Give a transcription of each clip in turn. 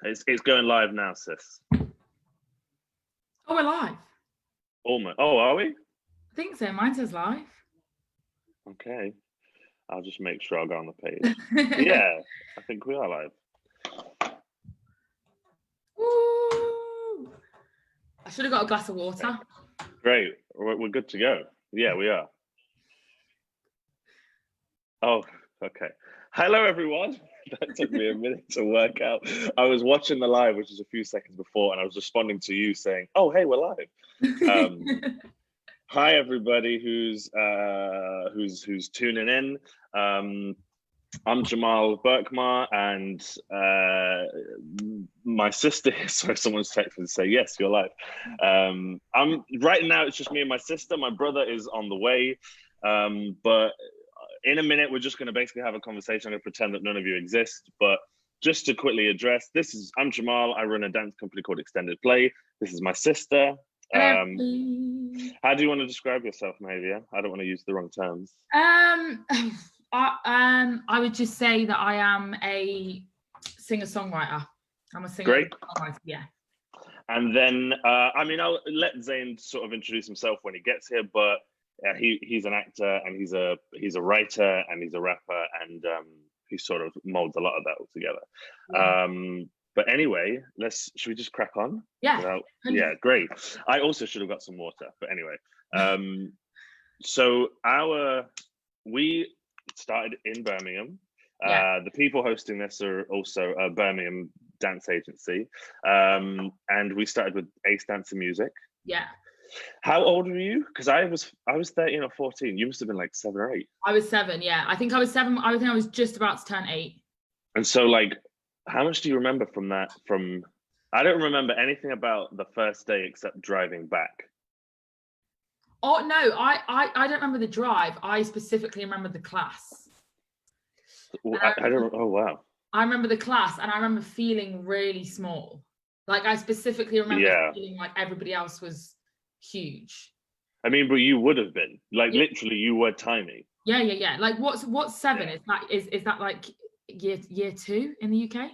It's going live now, sis. Oh, we're live. Almost. Oh, are we? I think so. Mine says live. Okay. I'll just make sure I'll go on the page. Yeah, I think we are live. Woo! I should have got a glass of water. Great. We're good to go. Yeah, we are. Oh, okay. Hello, everyone. That took me a minute to work out. I was watching the live, which is a few seconds before, and I was responding to you saying, "Oh, hey, we're live." Hi, everybody who's tuning in. I'm Jamaal Burkmar, and my sister. Sorry, someone's texting to say yes, you're live. I'm right now. It's just me and my sister. My brother is on the way, but in a minute, we're just going to basically have a conversation. I'm going to pretend that none of you exist. But just to quickly address, I'm Jamaal. I run a dance company called Extended Play. This is my sister. How do you want to describe yourself, Mahalia? I don't want to use the wrong terms. I would just say that I am a singer-songwriter. I'm a singer. Great. Yeah. And then, I'll let Zane sort of introduce himself when he gets here, but he's an actor, and he's a writer, and he's a rapper, and he sort of molds a lot of that all together. Yeah. But anyway, should we just crack on? Yeah. Yeah, great. I also should have got some water, but anyway. So we started in Birmingham. Yeah. The people hosting this are also a Birmingham dance agency. And we started with Ace Dance and Music. Yeah. How old were you? Because I was 13 or 14. You must have been like 7 or 8. I was 7, yeah. I think I was 7. I think I was just about to turn 8. And so, like, how much do you remember from that? I don't remember anything about the first day except driving back. Oh no, I don't remember the drive. I specifically remember the class. I don't. Oh wow. I remember the class, and I remember feeling really small. Like I specifically remember feeling like everybody else was huge. I mean, but you would have been like literally, you were tiny. Yeah. Like what's 7? Yeah. Is that like year 2 in the UK?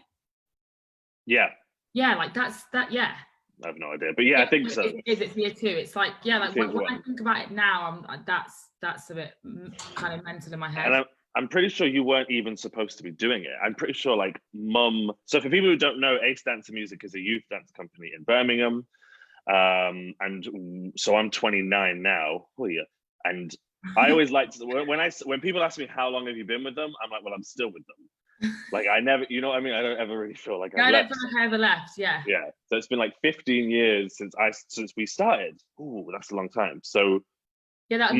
Yeah. Yeah, like that's that. Yeah. I have no idea, but yeah, I think so. It's year 2. It's like like when I think about it now, that's a bit kind of mental in my head. And I'm pretty sure you weren't even supposed to be doing it. I'm pretty sure like Mum. So for people who don't know, Ace Dance and Music is a youth dance company in Birmingham. And so I'm 29 now. Oh yeah. And I always like to when people ask me how long have you been with them, I'm like, well, I'm still with them. Like I never, you know what I mean? I don't ever really feel like I don't feel like I ever left. Yeah. Yeah. So it's been like 15 years since we started. Ooh, that's a long time. So yeah, that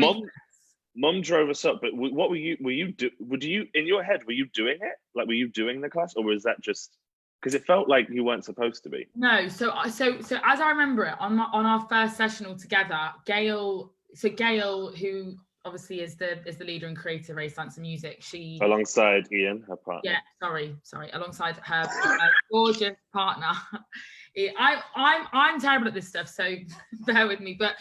Mum drove us up. But what were you in your head? Were you doing it? Like, were you doing the class, or was that just? Because it felt like you weren't supposed to be. No, so as I remember it, on our first session all together, Gail, who obviously is the leader and creator of Ace Dance and Music, she alongside Ian, her partner. Yeah, sorry, alongside her gorgeous partner. I'm terrible at this stuff, so bear with me. But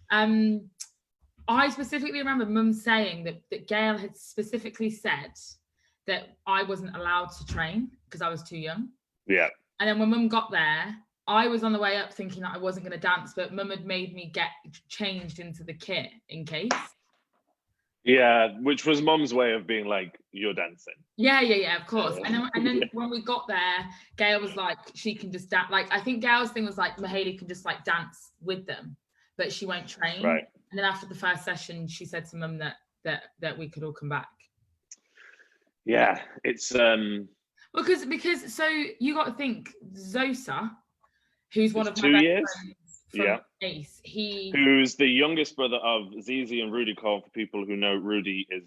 I specifically remember Mum saying that Gail had specifically said that I wasn't allowed to train because I was too young. Yeah. And then when Mum got there, I was on the way up thinking that I wasn't going to dance, but Mum had made me get changed into the kit in case. Yeah, which was Mum's way of being like, you're dancing. Yeah, of course. And then when we got there, Gail was like, she can just dance. Like, I think Gail's thing was like, Mahalia can just like dance with them, but she won't train. Right. And then after the first session, she said to Mum that we could all come back. Yeah, it's because so you got to think Zosa, who's one of my 2 years from Ace, who's the youngest brother of Zizi and Rudy Cole. For people who know, Rudy is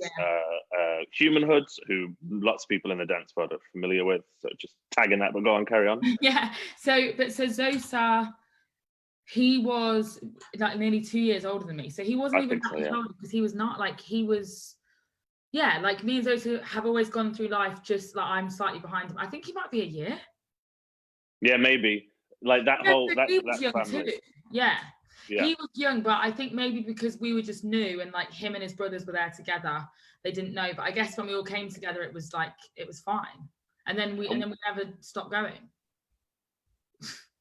Human Hoods, who lots of people in the dance world are familiar with. So just tagging that, but go on, carry on. Yeah. So Zosa, he was like nearly 2 years older than me. So he wasn't even that much older, because he was not like he was. Yeah, like me and Zosa have always gone through life just like I'm slightly behind him. I think he might be a year. Yeah, maybe. Like that whole he was young too. Yeah. He was young, but I think maybe because we were just new and like him and his brothers were there together, they didn't know. But I guess when we all came together, it was fine. And then we never stopped going.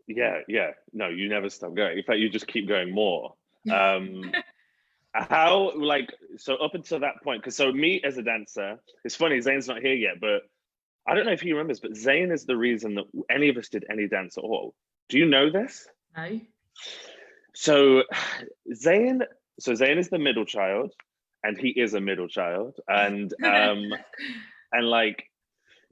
Yeah, yeah. No, you never stop going. In fact, you just keep going more. How, like, so up until that point, because so me as a dancer, it's funny, Zane's not here yet, but I don't know if he remembers, but Zane is the reason that any of us did any dance at all. Do you know this? No. So Zane, Zane is the middle child, and he is a middle child, and like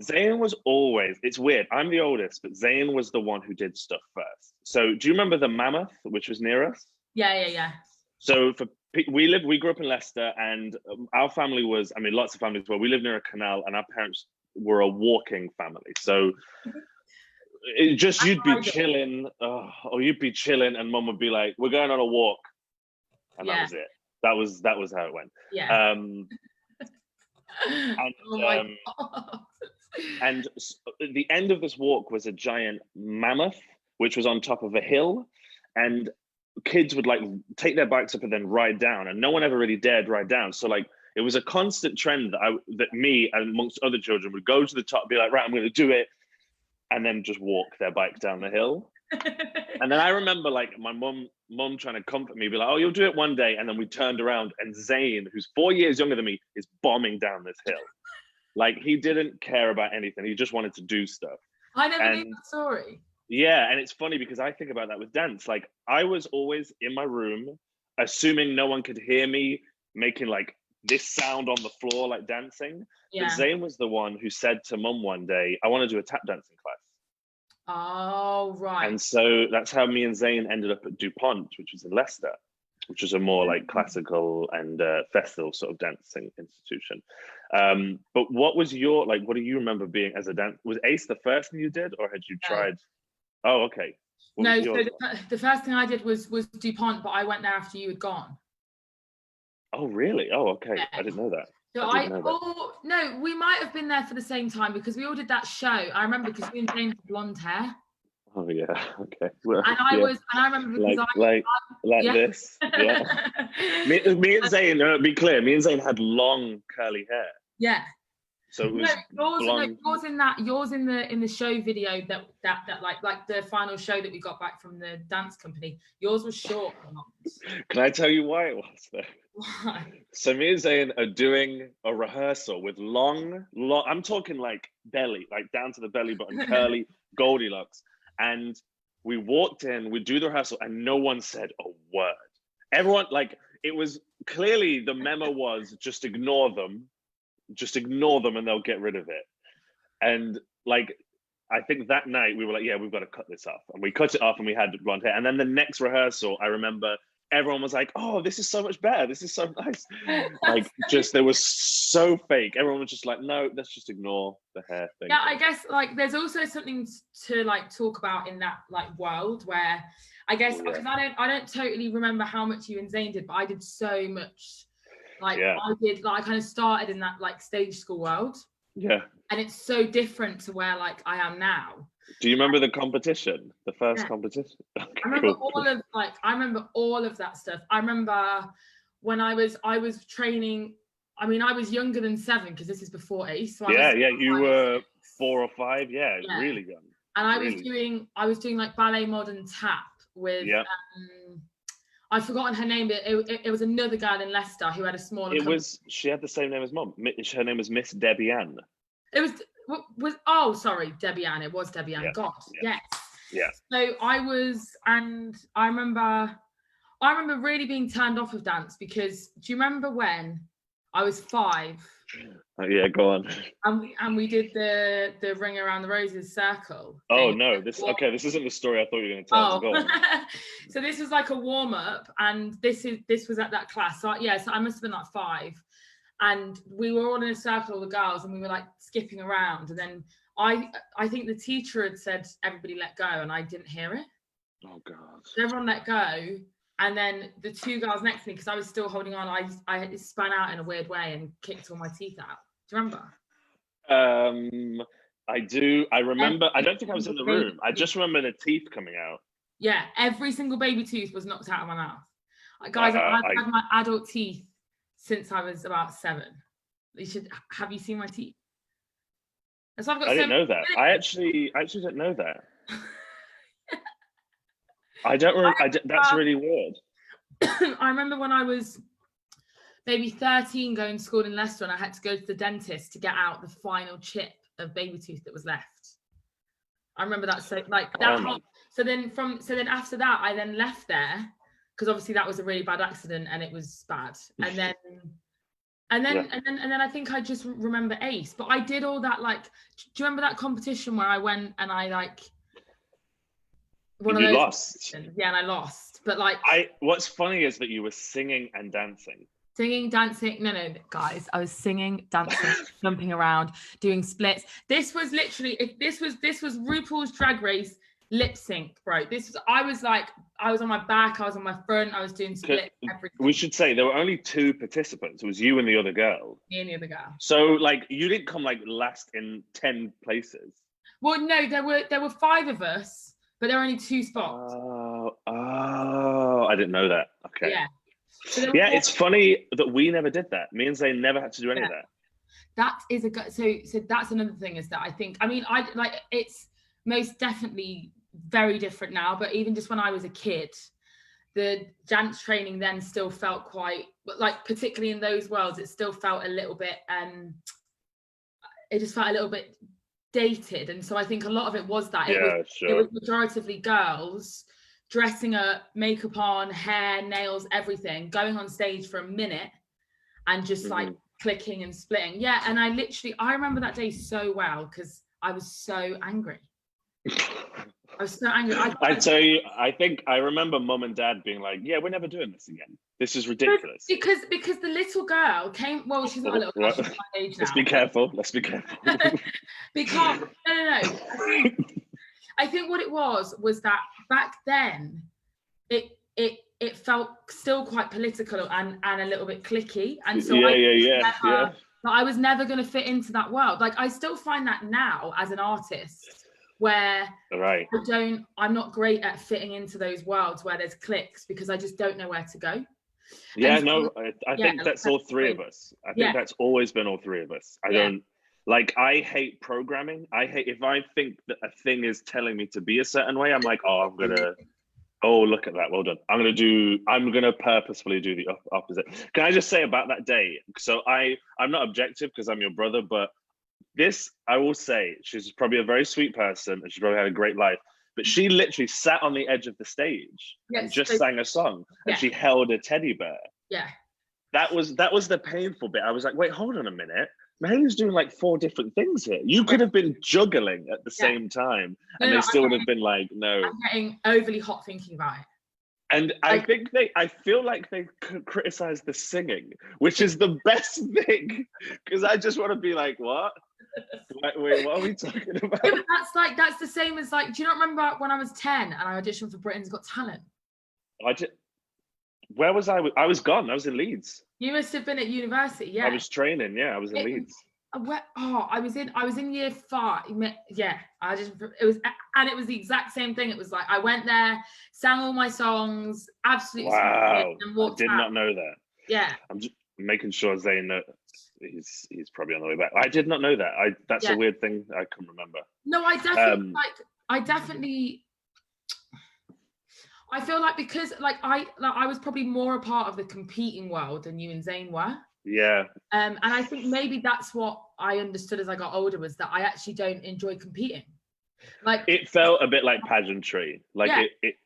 Zane was always, it's weird, I'm the oldest, but Zane was the one who did stuff first. So do you remember the Mammoth, which was near us? Yeah. So we grew up in Leicester, and our family was, I mean, lots of families were, we lived near a canal, and our parents were a walking family. So it just, you'd be chilling, or you'd be chilling, and mum would be like, we're going on a walk. And that was it. That was how it went. Yeah. And the end of this walk was a giant mammoth, which was on top of a hill, and kids would like take their bikes up and then ride down, and no one ever really dared ride down. So like it was a constant trend that me and amongst other children would go to the top, be like, right, I'm going to do it, and then just walk their bike down the hill. And then I remember like my mum trying to comfort me, be like, oh, you'll do it one day. And then we turned around, and Zane, who's 4 years younger than me, is bombing down this hill. Like, he didn't care about anything. He just wanted to do stuff. I never knew that story. Yeah, and it's funny because I think about that with dance. Like, I was always in my room, assuming no one could hear me making like this sound on the floor, like dancing. Yeah. But Zane was the one who said to mum one day, I want to do a tap dancing class. Oh, right. And so that's how me and Zane ended up at DuPont, which was in Leicester, which was a more like classical and festival sort of dancing institution. But what was your, like, what do you remember being as a dance? Was Ace the first thing you did, or had you tried? Oh, okay. No, so the first thing I did was DuPont, but I went there after you had gone. Oh, really? Oh, okay. Yeah. I didn't know that. So no, we might have been there for the same time because we all did that show. I remember because we and Jane had blonde hair. Oh yeah, okay. Well, and I remember because like this. Yeah. me and Zane, be clear, me and Zane had long curly hair. Yeah. So it was yours in the show video that like the final show that we got back from the dance company. Yours was short. Can I tell you why it was though? Why? So me and Zane are doing a rehearsal with long, I'm talking like belly, like down to the belly button, curly, Goldilocks. And we walked in, we do the rehearsal, and no one said a word. Everyone, like, it was clearly the memo was just ignore them and they'll get rid of it. And like, I think that night we were like, yeah, we've got to cut this off. And we cut it off and we had blonde hair. And then the next rehearsal, I remember everyone was like, oh, this is so much better. This is so nice. Like, just, they were so fake. Everyone was just like, no, let's just ignore the hair thing. Yeah, I guess like there's also something to like talk about in that like world where I guess because I don't totally remember how much you and Zane did, but I did so much. Like I kind of started in that like stage school world. Yeah. And it's so different to where like I am now. Do you remember the competition? The first competition? Okay, I remember all of that stuff. I remember when I was training. I mean, I was younger than 7 because this is before Ace. So you were 4 or 5. Yeah, really young. And I was doing like ballet modern tap with I've forgotten her name, but it was another girl in Leicester who had a smaller. She had the same name as mum. Her name was Miss Debbie Ann. It was Debbie Ann. It was Debbie Ann. Yeah. God, yes. Yeah. So I remember really being turned off of dance because do you remember when I was 5? Yeah, go on. And we did the ring around the roses circle. Oh no, this isn't the story I thought you were going to tell. Go on. So this was like a warm up, and this was at that class. So so I must have been like 5, and we were all in a circle, all the girls, and we were like skipping around. And then I think the teacher had said everybody let go, and I didn't hear it. Oh God! So everyone let go. And then the 2 girls next to me, because I was still holding on, I spun out in a weird way and kicked all my teeth out. Do you remember? I do. I remember. I don't think I was in the room. I just remember the teeth coming out. Yeah, every single baby tooth was knocked out of my mouth. Guys, I've had my adult teeth since I was about 7. Have you seen my teeth? So I didn't know that. I actually didn't know that. That's really weird. I remember when I was maybe 13 going to school in Leicester, and I had to go to the dentist to get out the final chip of baby tooth that was left. I remember that. So like that. So then after that, I then left there because obviously that was a really bad accident and it was bad. And then I think I just remember Ace. But I did all that, like, do you remember that competition where I went and I like you lost? Yeah, and I lost. But like, what's funny is that you were singing and dancing. Singing, dancing. No, guys, I was singing, dancing, jumping around, doing splits. This was literally, this was RuPaul's Drag Race lip sync, bro. I was on my back, I was on my front, I was doing splits, everything. We should say there were only 2 participants. It was you and the other girl. Me and the other girl. So like, you didn't come like last in 10 places. Well, no, there were 5 of us, but there were only 2 spots. Oh, I didn't know that. Okay. Yeah. So it's funny that we never did that. Me and Zane never had to do any of that. That is so that's another thing, is that I think, I mean, I like, it's most definitely very different now, but even just when I was a kid, the dance training then still felt quite, like, particularly in those worlds, it still felt a little bit it just felt a little bit dated. And so I think a lot of it was that it was majoritively girls dressing up, makeup on, hair, nails, everything, going on stage for a minute and just like clicking and splitting. Yeah, and I remember that day so well because I was so angry. I was so angry. I tell you, I think I remember Mum and Dad being like, "Yeah, we're never doing this again. This is ridiculous." Because the little girl came. Well, she's not a little girl. She's my age now. Let's be careful. Because no. I think what it was that back then, it felt still quite political and a little bit cliquey, and so I was never going to fit into that world. Like, I still find that now as an artist, where I'm not great at fitting into those worlds where there's clicks, because I just don't know where to go. Yeah, I think that's all 3 of us. I think that's always been all 3 of us. I hate programming. I hate if I think that a thing is telling me to be a certain way, I'm like, look at that, well done. I'm gonna purposefully do the opposite. Can I just say about that day? So I'm not objective because I'm your brother, but this, I will say, she's probably a very sweet person and she probably had a great life, but she literally sat on the edge of the stage and just sang a song, and she held a teddy bear. Yeah. That was the painful bit. I was like, wait, hold on a minute. Mahalia's doing like 4 different things here. You could have been juggling at the same time, and they still would have been like, no. I'm getting overly hot thinking about it. And I feel like they criticize the singing, which is the best thing, because I just want to be like, what? Wait, what are we talking about? Yeah, but that's the same as, like, do you not remember when I was 10 and I auditioned for Britain's Got Talent? Where was I? I was gone. I was in Leeds. You must have been at university. Yeah, I was training. Yeah, I was in Leeds. I was in year 5. Yeah, it was the exact same thing. It was like, I went there, sang all my songs, absolutely. Wow, and walked I did out. not know that. Yeah, I'm just making sure Zane knows. He's probably on the way back. I did not know that. That's a weird thing I couldn't remember. No, I definitely I feel like, because like I was probably more a part of the competing world than you and Zane were. Yeah. And I think maybe that's what I understood as I got older, was that I actually don't enjoy competing. Like, it felt a bit like pageantry. Like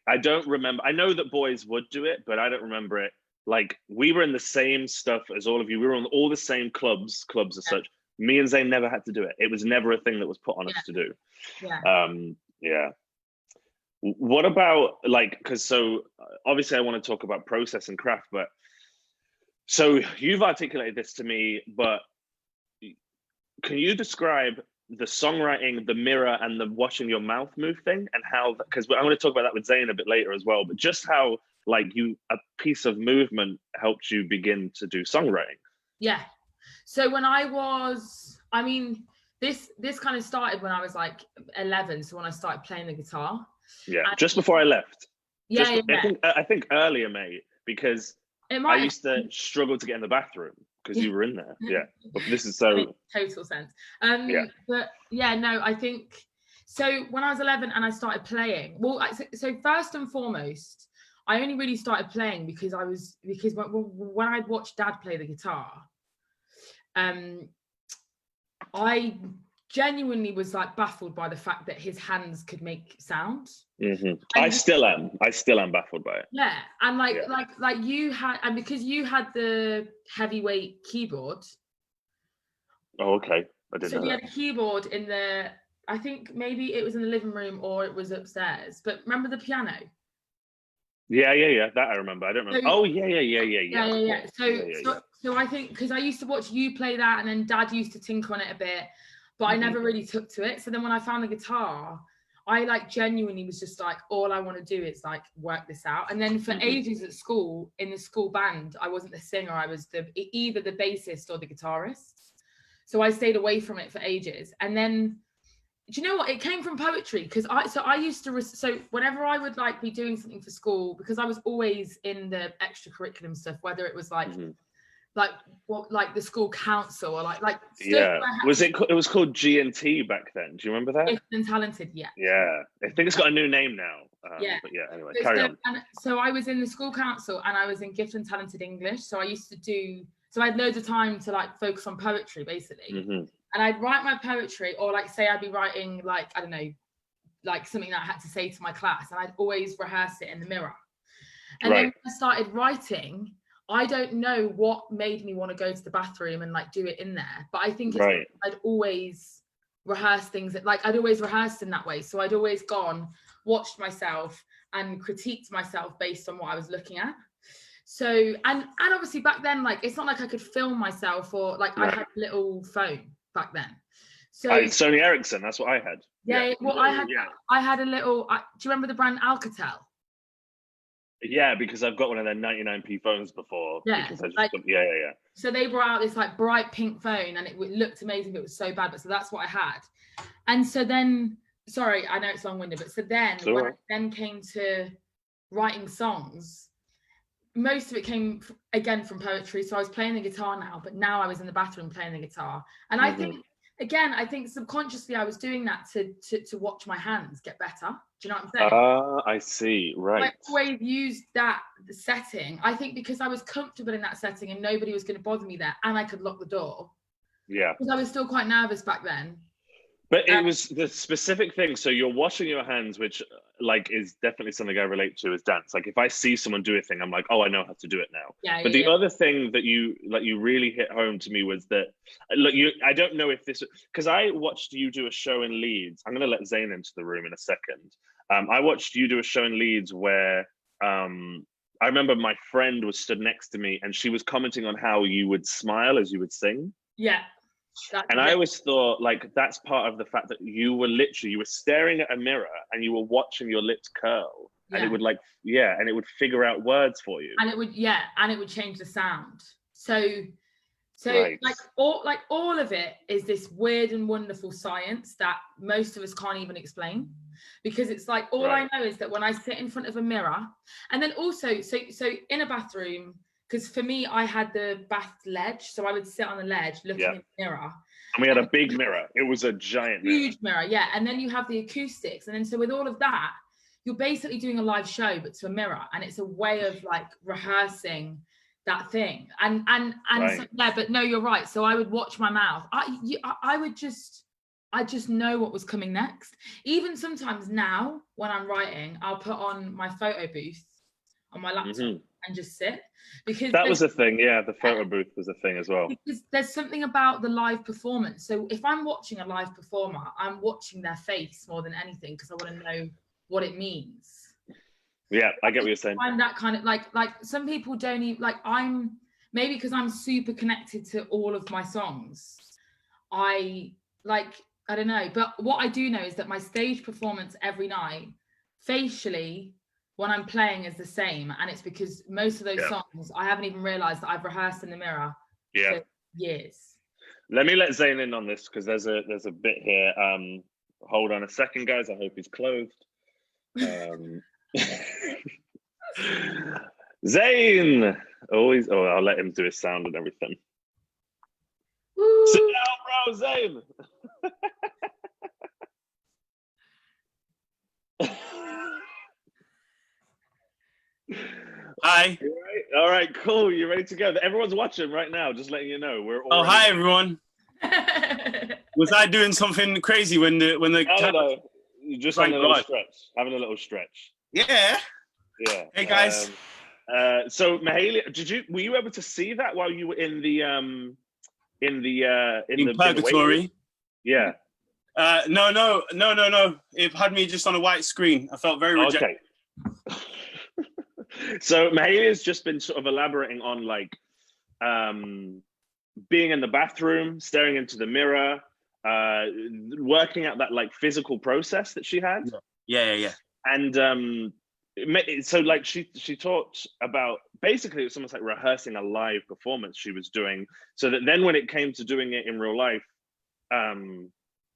I don't remember. I know that boys would do it, but I don't remember it. Like, we were in the same stuff as all of you. We were on all the same clubs as such. Me and Zane never had to do it. It was never a thing that was put on us to do. Yeah. What about, like, because so obviously I want to talk about process and craft, but so you've articulated this to me, but can you describe the songwriting, the mirror, and the watching your mouth move thing, and how, because I'm going to talk about that with Zane a bit later as well, but just how, like, a piece of movement helped you begin to do songwriting? Yeah. So when this kind of started when I was like 11. So when I started playing the guitar. Yeah, and just before I left. Yeah, I think earlier, mate, because I used to struggle to get in the bathroom because you were in there. Yeah, but this is so total sense. But yeah, no, I think So when I was 11 and I started playing, so first and foremost, I only really started playing because when I'd watched Dad play the guitar, I genuinely was like baffled by the fact that his hands could make sound. I still am baffled by it. Yeah, and like you had, and because you had the heavyweight keyboard. Oh, okay. I didn't know So you that. had a keyboard in the, I think maybe it was in the living room or it was upstairs. But remember the piano? Yeah. That I remember. I don't remember. Yeah. So I think because I used to watch you play that, and then Dad used to tinker on it a bit, but I never really took to it. So then when I found the guitar, I like genuinely was just like, all I want to do is like work this out. And then for ages at school, in the school band, I wasn't the singer. I was either the bassist or the guitarist. So I stayed away from it for ages. And then, do you know what? It came from poetry because I used to, so whenever I would like be doing something for school, because I was always in the extracurriculum stuff, whether it was like, like the school council or like it was called G&T back then. Do you remember that? Gifted and Talented, yeah. Yeah, I think it's got a new name now. But yeah, anyway, carry on. And so I was in the school council and I was in Gifted and Talented English. So I used to do, so I had loads of time to like focus on poetry basically. And I'd write my poetry, or like say I'd be writing like, I don't know, like something that I had to say to my class, and I'd always rehearse it in the mirror. And then when I started writing, I don't know what made me want to go to the bathroom and like do it in there, but I think I'd always rehearse things I'd always rehearsed in that way. So I'd always gone, watched myself and critiqued myself based on what I was looking at. So, and obviously back then, like, it's not like I could film myself or like I had a little phone back then. So Sony Ericsson, that's what I had. I had a little, do you remember the brand Alcatel? Yeah, because I've got one of their 99p phones before. Yeah, So they brought out this like bright pink phone, and it looked amazing, but it was so bad. But so that's what I had. And so then, sorry, I know it's long-winded, but so then when I then came to writing songs, most of it came again from poetry. So I was playing the guitar now, but now I was in the bathroom playing the guitar, and I think. Again, I think subconsciously I was doing that to watch my hands get better. Do you know what I'm saying? I see. Right. I always used that setting. I think because I was comfortable in that setting and nobody was going to bother me there, and I could lock the door. Yeah. Because I was still quite nervous back then. But it was the specific thing. So you're washing your hands, which like is definitely something I relate to is dance. Like if I see someone do a thing, I'm like, oh, I know how to do it now. But the other thing that you really hit home to me was that, look, I don't know if this, because I watched you do a show in Leeds. I'm going to let Zane into the room in a second. I watched you do a show in Leeds where I remember my friend was stood next to me and she was commenting on how you would smile as you would sing. Yeah. I always thought like that's part of the fact that you were staring at a mirror and you were watching your lips curl, and it would and it would figure out words for you, and it would change the sound. So like all of it is this weird and wonderful science that most of us can't even explain, because it's like all I know is that when I sit in front of a mirror, and then also so in a bathroom. Because for me, I had the bath ledge, so I would sit on the ledge looking in the mirror. And we had a big mirror. It was a giant huge mirror, yeah. And then you have the acoustics. And then so with all of that, you're basically doing a live show, but to a mirror. And it's a way of like rehearsing that thing. And so, but no, you're right. So I would watch my mouth. I just know what was coming next. Even sometimes now when I'm writing, I'll put on my photo booth on my laptop and just sit, because that was a thing. Yeah, the photo booth was a thing as well. Because there's something about the live performance. So if I'm watching a live performer, I'm watching their face more than anything, because I want to know what it means. Yeah, I get what you're saying. I'm that kind of like some people don't even like. I'm maybe because I'm super connected to all of my songs. I don't know, but what I do know is that my stage performance every night, facially, when I'm playing is the same, and it's because most of those songs I haven't even realized that I've rehearsed in the mirror for years. Let me let Zane in on this, because there's a bit here. Hold on a second, guys. I hope he's clothed. Zane, I'll let him do his sound and everything. Woo. Sit down, bro, Zane. Hi. All right, cool. You're ready to go. Everyone's watching right now. Just letting you know, we're all. Oh, hi everyone. Was I doing something crazy when the No. You're just on a little stretch, having a little stretch. Yeah. Yeah. Hey guys. So Mahalia, were you able to see that while you were in the purgatory? Yeah. No. It had me just on a white screen. I felt very rejected. Okay. So Mahalia's just been sort of elaborating on like being in the bathroom, staring into the mirror, working out that like physical process that she had. Yeah. And so like she talked about, basically it's almost like rehearsing a live performance she was doing, so that then when it came to doing it in real life, the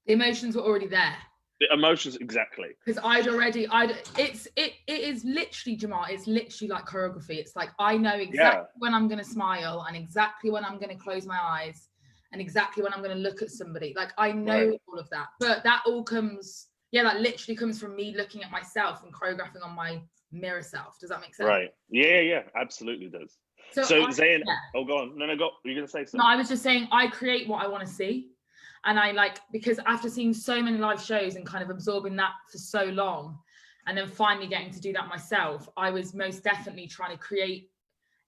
emotions were already there. The emotions, exactly. Because it is literally, Jamaal, it's literally like choreography. It's like, I know exactly when I'm going to smile and exactly when I'm going to close my eyes and exactly when I'm going to look at somebody. Like, I know all of that. But that all comes, that literally comes from me looking at myself and choreographing on my mirror self. Does that make sense? Right. Yeah, absolutely does. So Zane, go on. No, go. You're going to say something? No, I was just saying, I create what I want to see. And I because after seeing so many live shows and kind of absorbing that for so long, and then finally getting to do that myself, I was most definitely trying to create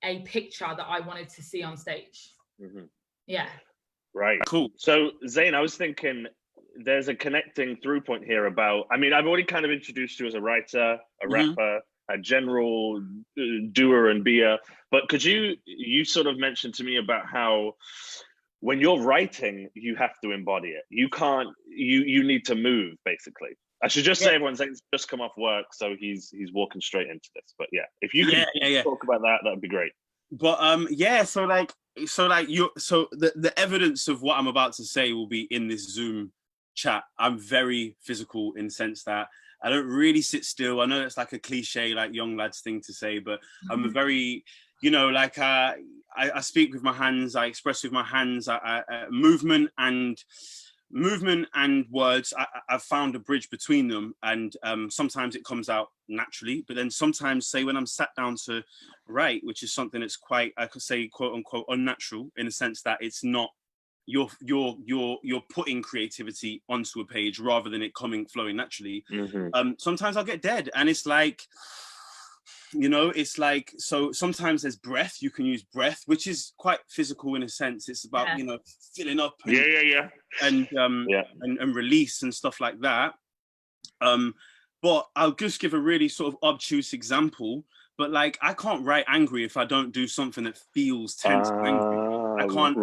a picture that I wanted to see on stage. Mm-hmm. Yeah. Right. Cool. So Zane, I was thinking there's a connecting through point here about, I mean, I've already kind of introduced you as a writer, a rapper, a general doer and beer, but could you sort of mentioned to me about how when you're writing, you have to embody it. You can't, you need to move, basically. I should just say everyone's just come off work, so he's walking straight into this. But yeah, if you could talk about that, that'd be great. But the evidence of what I'm about to say will be in this Zoom chat. I'm very physical in the sense that I don't really sit still. I know it's like a cliche, like young lads thing to say, but I'm a very, I speak with my hands, I express with my hands, movement and words. I've found a bridge between them, and sometimes it comes out naturally, but then sometimes, say when I'm sat down to write, which is something that's quite, I could say, quote unquote, unnatural, in the sense that it's not, you're putting creativity onto a page rather than it flowing naturally. Sometimes I'll get dead, and it's like, it's like, so sometimes there's breath. You can use breath, which is quite physical in a sense. It's about filling up and and release and stuff like that. But I'll just give a really sort of obtuse example. But like, I can't write angry if I don't do something that feels tense and angry. I can't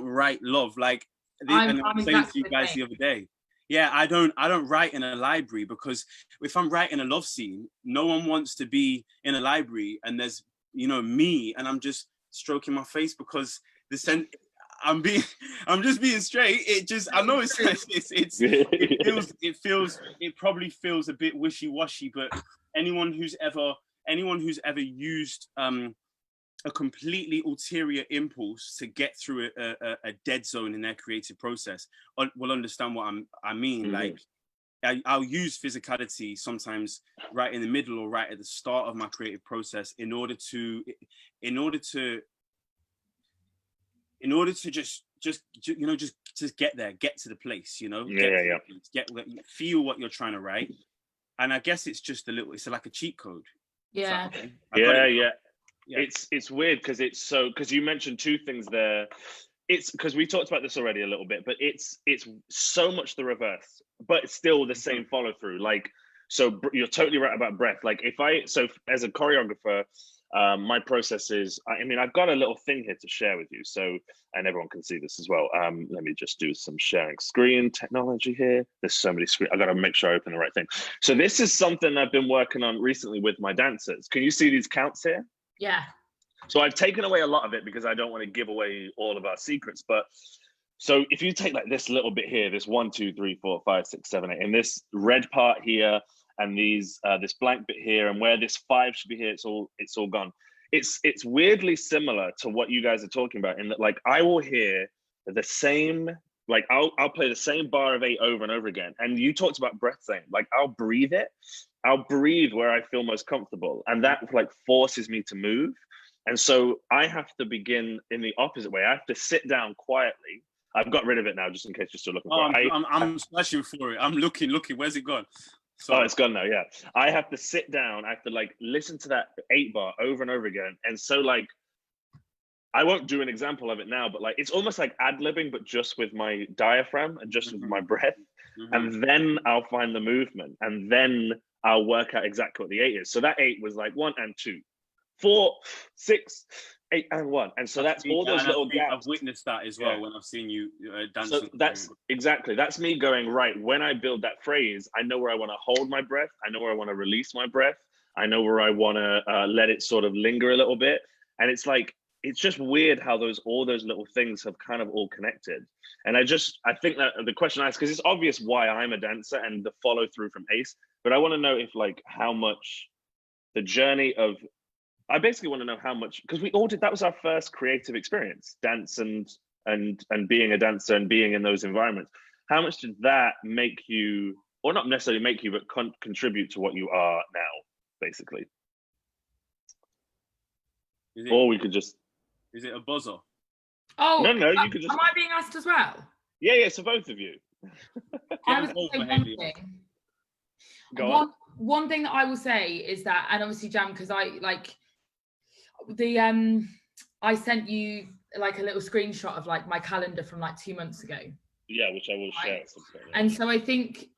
write love. Like, I'm saying to you guys the other day. Yeah, I don't write in a library, because if I'm writing a love scene, no one wants to be in a library and there's, me, and I'm just stroking my face, because I'm just being straight. I know it probably feels a bit wishy-washy, but anyone who's ever used a completely ulterior impulse to get through a dead zone in their creative process will understand what I mean. Like, I'll use physicality sometimes right in the middle or right at the start of my creative process in order to just get there, get to the place, feel what you're trying to write. And I guess it's just it's like a cheat code. Yeah. It's weird because you mentioned two things there. It's because we talked about this already a little bit, but it's so much the reverse, but it's still the same follow through. Like, so you're totally right about breath. Like, as a choreographer, my process is, I've got a little thing here to share with you, so, and everyone can see this as well. Let me just do some sharing screen technology here. There's so many screens. I got to make sure I open the right thing. So this is something I've been working on recently with my dancers. Can you see these counts here? Yeah. So I've taken away a lot of it because I don't want to give away all of our secrets. But so if you take like this little bit here, this 1, 2, 3, 4, 5, 6, 7, 8, and this red part here, and these this blank bit here, and where this 5 should be here, it's all gone. It's weirdly similar to what you guys are talking about, in that, like, I will hear the same Like I'll play the same bar of 8 over and over again. And you talked about breath, Zane. Like I'll breathe it. I'll breathe where I feel most comfortable, and that like forces me to move. And so I have to begin in the opposite way. I have to sit down quietly. I've got rid of it now, just in case you're still looking for it. I'm searching for it. I'm looking. Where's it gone? Sorry. Oh, it's gone now. Yeah, I have to sit down. I have to like listen to that 8 bar over and over again. And so like, I won't do an example of it now, but like it's almost like ad-libbing, but just with my diaphragm and just with my breath. And then I'll find the movement, and then I'll work out exactly what the 8 is. So that 8 was like 1 and 2, 4, 6, 8 and 1. And so that's all those little gaps. I've witnessed that as well when I've seen you dancing. So that's me going, right, when I build that phrase, I know where I want to hold my breath. I know where I want to release my breath. I know where I want to let it sort of linger a little bit. And it's like, it's just weird how all those little things have kind of all connected. And I think that the question I asked, because it's obvious why I'm a dancer and the follow through from Ace, but I want to know if like how much the journey of, I basically want to know how much, because we all did, that was our first creative experience, dance and being a dancer and being in those environments. How much did that make you, or not necessarily make you, but contribute to what you are now, basically? Or we could just, is it a buzzer? Oh, no, you could just. Am I being asked as well? Yeah, so both of you. I was going to say one thing. Go on. One thing that I will say is that, and obviously Jam, because I like the I sent you like a little screenshot of like my calendar from like 2 months ago. Yeah, which I will share. And so I think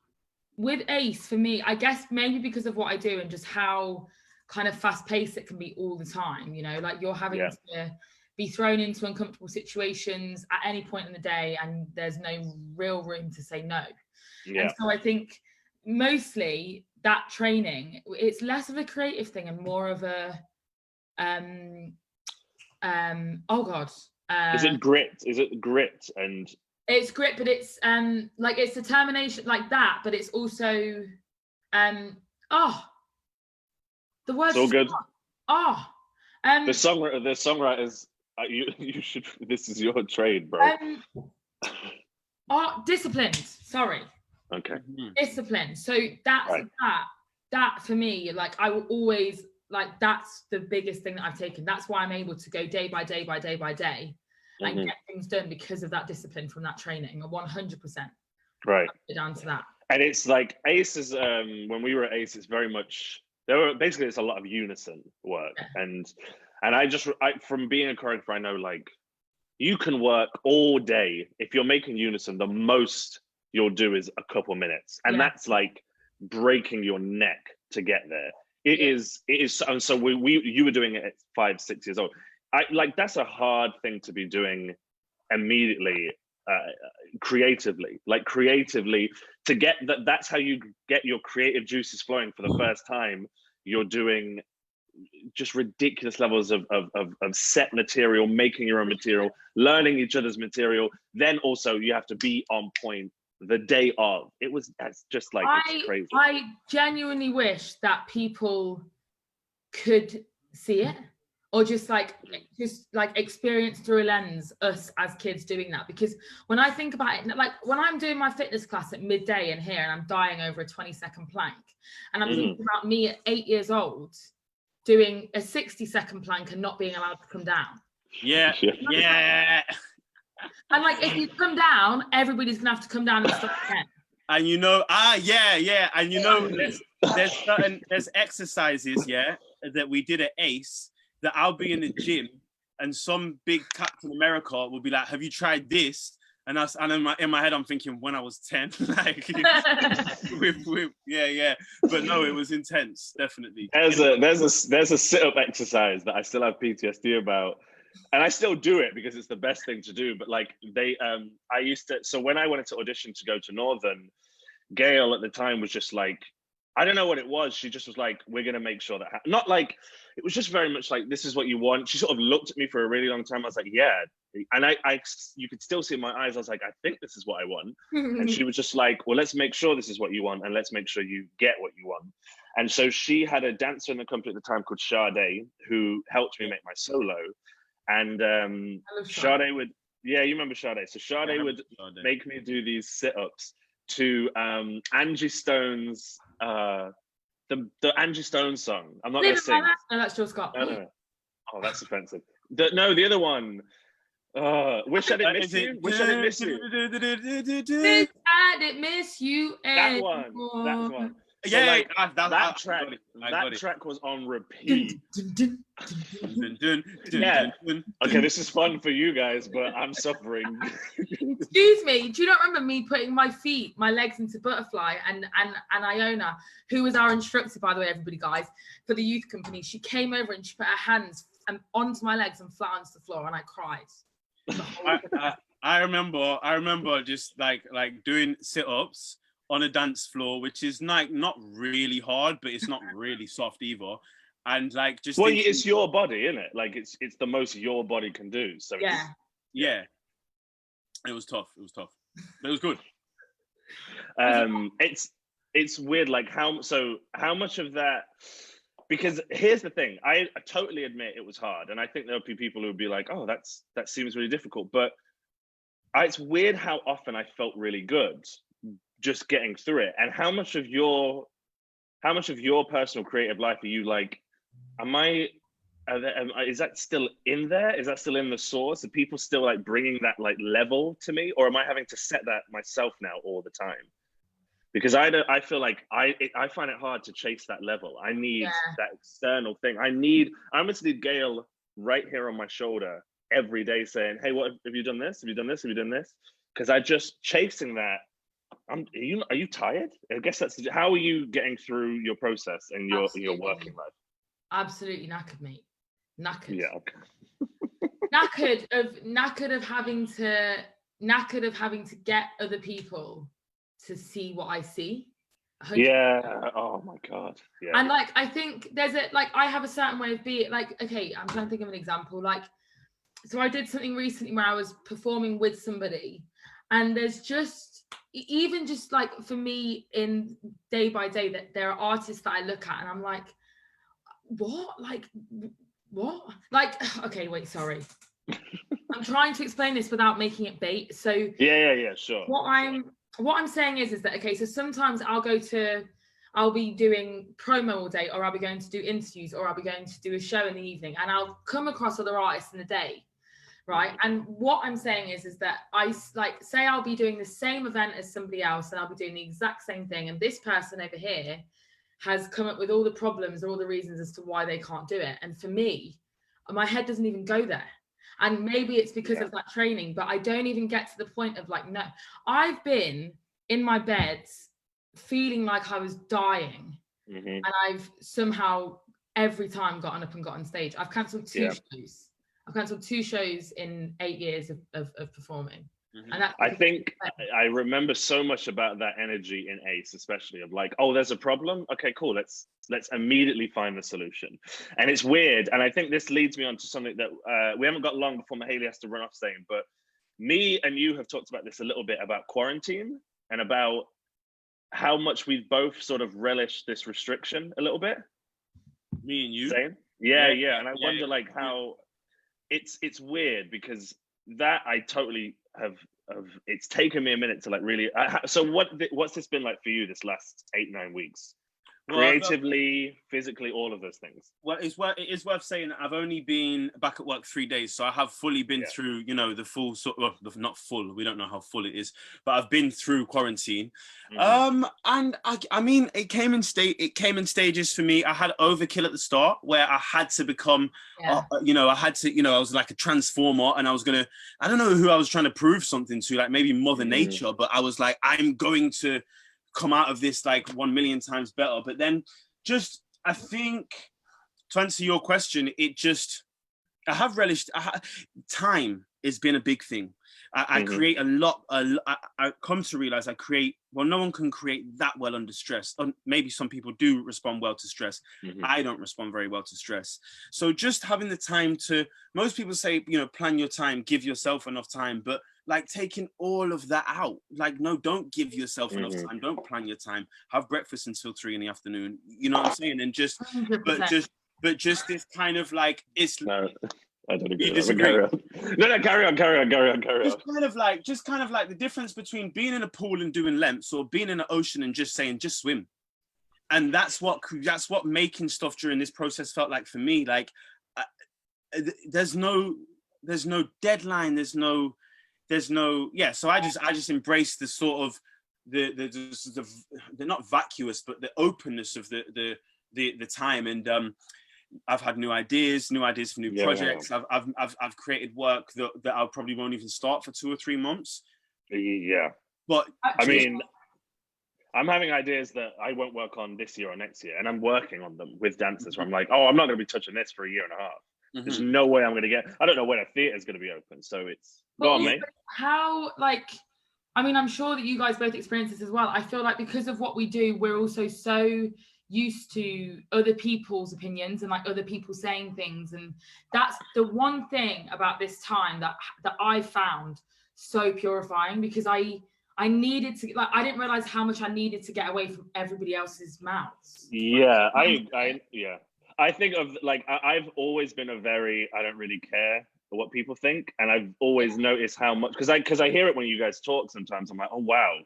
with Ace, for me, I guess maybe because of what I do and just how kind of fast paced it can be all the time, you know, like you're having to be thrown into uncomfortable situations at any point in the day, and there's no real room to say no. Yeah. And so I think mostly that training, it's less of a creative thing and more of a is it grit? Is it grit? And it's grit, but it's like it's determination like that, but it's also the word. It's all good. The songwriters. You should. This is your trade, bro. Disciplined. Sorry. Okay. Discipline. So that's right. That for me, like I will always like that's the biggest thing that I've taken. That's why I'm able to go day by day by day by day and get things done because of that discipline from that training. 100%. Right. Down to that. And it's like Ace is when we were at Ace, it's very much it's a lot of unison work. And I from being a choreographer, I know like you can work all day. If you're making unison, the most you'll do is a couple minutes. And that's like breaking your neck to get there. It is, and so you were doing it at 5, 6 years old. That's a hard thing to be doing immediately, creatively to get that's how you get your creative juices flowing for the first time. You're doing just ridiculous levels of set material, making your own material, learning each other's material. Then also you have to be on point the day of. That's just like, it's crazy. I genuinely wish that people could see it or just like experience through a lens us as kids doing that. Because when I think about it, like when I'm doing my fitness class at midday in here and I'm dying over a 20-second plank, and I'm thinking about me at 8 years old doing a 60-second plank and not being allowed to come down. Yeah. And like, if you come down, everybody's gonna have to come down and stop again. And you know, and you know, there's exercises, that we did at Ace that I'll be in the gym, and some big Captain America will be like, "Have you tried this?" And in my head, I'm thinking when I was 10, like, But no, it was intense, definitely. There's a sit-up exercise that I still have PTSD about. And I still do it because it's the best thing to do. But like I used to, so when I wanted to audition to go to Northern, Gail at the time was just like, I don't know what it was. She just was like, we're going to make sure that, not like, it was just very much like, this is what you want. She sort of looked at me for a really long time. I was like, yeah. And you could still see in my eyes, I was like, I think this is what I want. And she was just like, well, let's make sure this is what you want. And let's make sure you get what you want. And so she had a dancer in the company at the time called Sade, who helped me make my solo. And Sade Yeah, you remember Sade. So Sade would make me do these sit-ups to Angie Stone's the Angie Stone song. I'm not going to sing. No, that's Jill Scott. No. Oh, that's offensive. The other one. Wish I didn't miss you. Wish I didn't miss you. Wish I didn't miss you. That one. So yeah, like, that track was on repeat. Yeah. Okay, this is fun for you guys, but I'm suffering. Excuse me. Do you not remember me putting my legs into Butterfly and Iona, who was our instructor, by the way, everybody, guys, for the youth company? She came over and she put her hands onto my legs and flat onto the floor, and I cried. I remember just like doing sit-ups on a dance floor, which is like not really hard, but it's not really soft either. And like just it's your body, isn't it? Like it's the most your body can do. So yeah. It was tough, but it was good. It's weird, like how much of that, because here's the thing, I totally admit it was hard, and I think there'll be people who would be like, oh, that seems really difficult, but it's weird how often I felt really good just getting through it. And how much of your personal creative life are you like, is that still in there? Is that still in the source? Are people still like bringing that like level to me, or am I having to set that myself now all the time? Because I feel like I find it hard to chase that level. I need that external thing. I'm going to need Gail right here on my shoulder every day saying, hey, what have you done this? Have you done this? Have you done this? Because I just chasing that. Are you tired? I guess how are you getting through your process and your working life? Absolutely knackered, mate. Knackered. Yeah. Okay. knackered of having to get other people to see what I see. 100%. Yeah. Oh my God. Yeah. And like, I think I have a certain way of being. Like, okay, I'm trying to think of an example. Like, so I did something recently where I was performing with somebody, and there's just, even just like for me in day by day, that there are artists that I look at and I'm like, what? Like, okay, wait, sorry. I'm trying to explain this without making it bait. So yeah, sure. What I'm saying is that, okay, so sometimes I'll be doing promo all day, or I'll be going to do interviews, or I'll be going to do a show in the evening, and I'll come across other artists in the day, right? And what I'm saying is that I like, say I'll be doing the same event as somebody else, and I'll be doing the exact same thing, and this person over here has come up with all the problems or all the reasons as to why they can't do it. And for me, my head doesn't even go there. And maybe it's because of that training, but I don't even get to the point of like, no, I've been in my bed feeling like I was dying. Mm-hmm. And I've somehow every time gotten up and got on stage. I've cancelled two shows. I've cancelled 2 shows in 8 years of performing. Mm-hmm. And I think I remember so much about that energy in Ace, especially of like, oh, there's a problem. Okay, cool. Let's immediately find the solution. And it's weird. And I think this leads me on to something that we haven't got long before Mahalia has to run off saying, but me and you have talked about this a little bit about quarantine and about how much we've both sort of relished this restriction a little bit. Me and you? Zane? Yeah. And I wonder like how it's weird because that I totally have it's taken me a minute to like really so what's this been like for you this last 8-9 weeks, creatively, physically, all of those things? Well, it is worth saying that I've only been back at work 3 days, so I have fully been through, the full sort of, well, not full, we don't know how full it is, but I've been through quarantine. Mm-hmm. And I mean, it came in stages for me. I had overkill at the start where I had to become, I was like a transformer, and I was gonna, I don't know who I was trying to prove something to, like maybe Mother Nature, but I was like, I'm going to come out of this like 1 million times better. But then just, I think, to answer your question, I have relished, time has been a big thing. I create a lot. I come to realize no one can create that well under stress. Maybe some people do respond well to stress. Mm-hmm. I don't respond very well to stress. So just having the time most people say, plan your time, give yourself enough time, but like taking all of that out, like, no, don't give yourself enough time. Don't plan your time. Have breakfast until 3 in the afternoon. You know what I'm saying? And just, 100%. but just this kind of like, I don't agree. You disagree? Carry on. No, carry on. Just kind of like the difference between being in a pool and doing lengths, or being in the ocean and just saying, just swim. And that's what making stuff during this process felt like for me. Like, there's no deadline. There's no. Yeah. So I just embraced the sort of the not vacuous, but the openness of the time. And I've had new ideas for new projects. I've created work that I probably won't even start for 2 or 3 months. Yeah. But I mean, I'm having ideas that I won't work on this year or next year, and I'm working on them with dancers where I'm like, oh, I'm not going to be touching this for a year and a half. Mm-hmm. There's no way I'm going to I don't know when a theatre is going to be open. So it's, go on, mate. How, like, I mean, I'm sure that you guys both experience this as well. I feel like because of what we do, we're also so used to other people's opinions and like other people saying things. And that's the one thing about this time that I found so purifying, because I needed to, like, I didn't realize how much I needed to get away from everybody else's mouths. Yeah, I think of, like, I've always been I don't really care what people think. And I've always noticed how much, because I hear it when you guys talk sometimes. I'm like, oh, wow.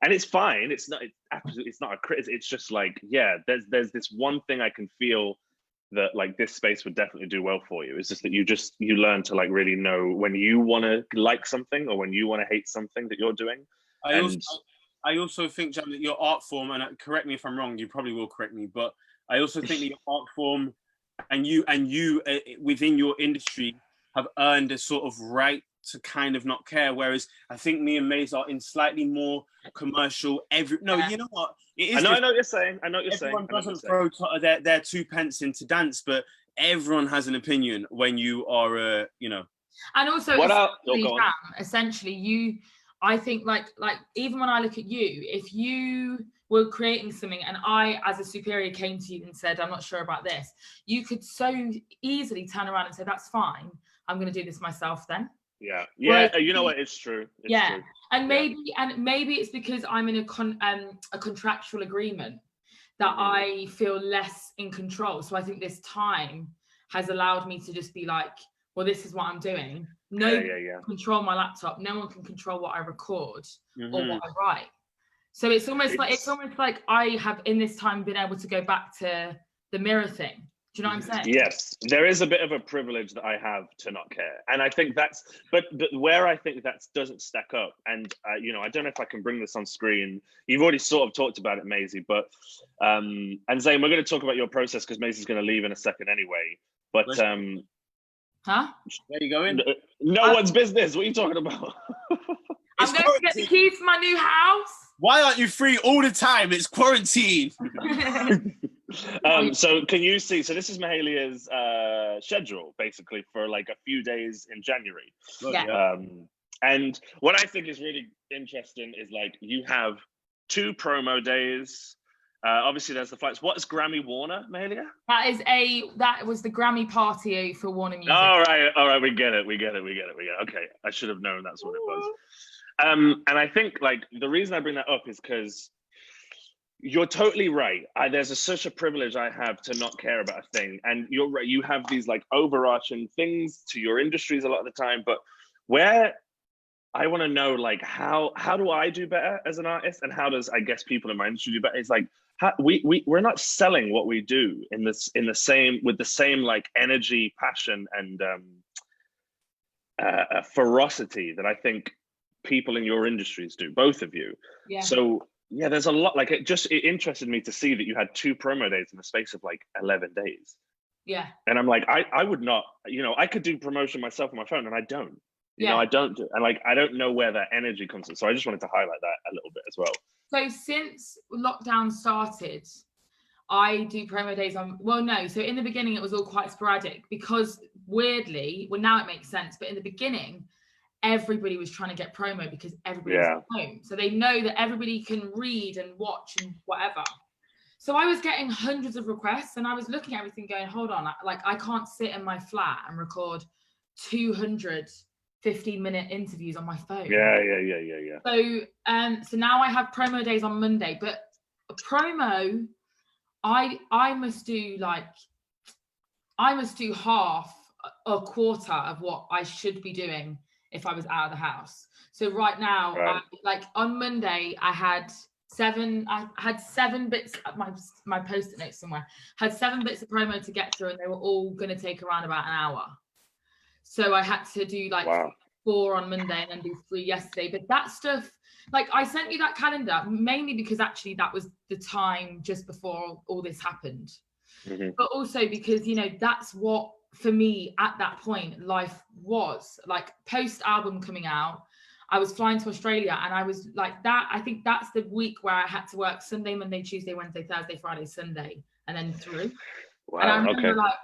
And it's fine. It's not a criticism. It's just like, yeah, there's this one thing I can feel that like this space would definitely do well for you. It's just that you learn to like really know when you want to like something or when you want to hate something that you're doing. I also think, Jam, that your art form, and correct me if I'm wrong, you probably will correct me, but I also think that your art form and you within your industry have earned a sort of right to kind of not care, whereas I think me and Maze are in slightly more commercial. You know what? It is. I know what you're saying. Everyone doesn't throw their 2 pence into dance, but everyone has an opinion when you are, And also, essentially, I think like even when I look at you, if you were creating something and I, as a superior, came to you and said, I'm not sure about this, you could so easily turn around and say, that's fine, I'm going to do this myself then. Yeah. You know what? It's true. It's true. And maybe it's because I'm in a contractual agreement that I feel less in control. So I think this time has allowed me to just be like, well, this is what I'm doing. Nobody can control my laptop. No one can control what I record or what I write. So it's almost like I have in this time been able to go back to the mirror thing. Do you know what I'm saying? Yes, there is a bit of a privilege that I have to not care. And I think but where I think that doesn't stack up, and I don't know if I can bring this on screen. You've already sort of talked about it, Maisie, but and Zane, we're going to talk about your process because Maisie's going to leave in a second anyway. But huh? Where are you going? No one's business. What are you talking about? I'm going to get the keys to my new house. Why aren't you free all the time? It's quarantine. So can you see? So this is Mahalia's schedule, basically, for like a few days in January. Yeah. And what I think is really interesting is like you have 2 promo days. Obviously, there's the flights. What is Grammy Warner, Mahalia? That was the Grammy party for Warner Music. All right. We get it. Okay, I should have known that's what it was. And I think like the reason I bring that up is because you're totally right. There's such a privilege I have to not care about a thing. And you're right. You have these like overarching things to your industries a lot of the time. But where I want to know, like, how do I do better as an artist? And how does, I guess, people in my industry do better? It's like, we're not selling what we do with the same like energy, passion, and ferocity that I think people in your industries do, both of you. Yeah. So yeah, there's a lot. Like it interested me to see that you had 2 promo days in the space of like 11 days. Yeah. And I'm like, I would not, I could do promotion myself on my phone, and I don't. I don't do, and like I don't know where that energy comes from. So I just wanted to highlight that a little bit as well. So since lockdown started, I do promo days so in the beginning it was all quite sporadic because weirdly, well now it makes sense, but in the beginning everybody was trying to get promo because everybody was at home. So they know that everybody can read and watch and whatever. So I was getting hundreds of requests and I was looking at everything going, hold on, like I can't sit in my flat and record 200 15-minute interviews on my phone. Yeah. So now I have promo days on Monday, but a promo, I must do half a quarter of what I should be doing if I was out of the house. So right now, like on Monday, I had 7 bits, my post-it notes somewhere, had 7 bits of promo to get through, and they were all going to take around about an hour. So I had to do like 4 on Monday and then do 3 yesterday. But that stuff, like I sent you that calendar mainly because actually that was the time just before all this happened. Mm-hmm. But also because, you know, that's what, for me at that point, life was like post-album coming out. I was flying to Australia and I was like that. I think that's the week where I had to work Sunday, Monday, Tuesday, Wednesday, Thursday, Friday, Sunday, and then through. Wow, and I remember like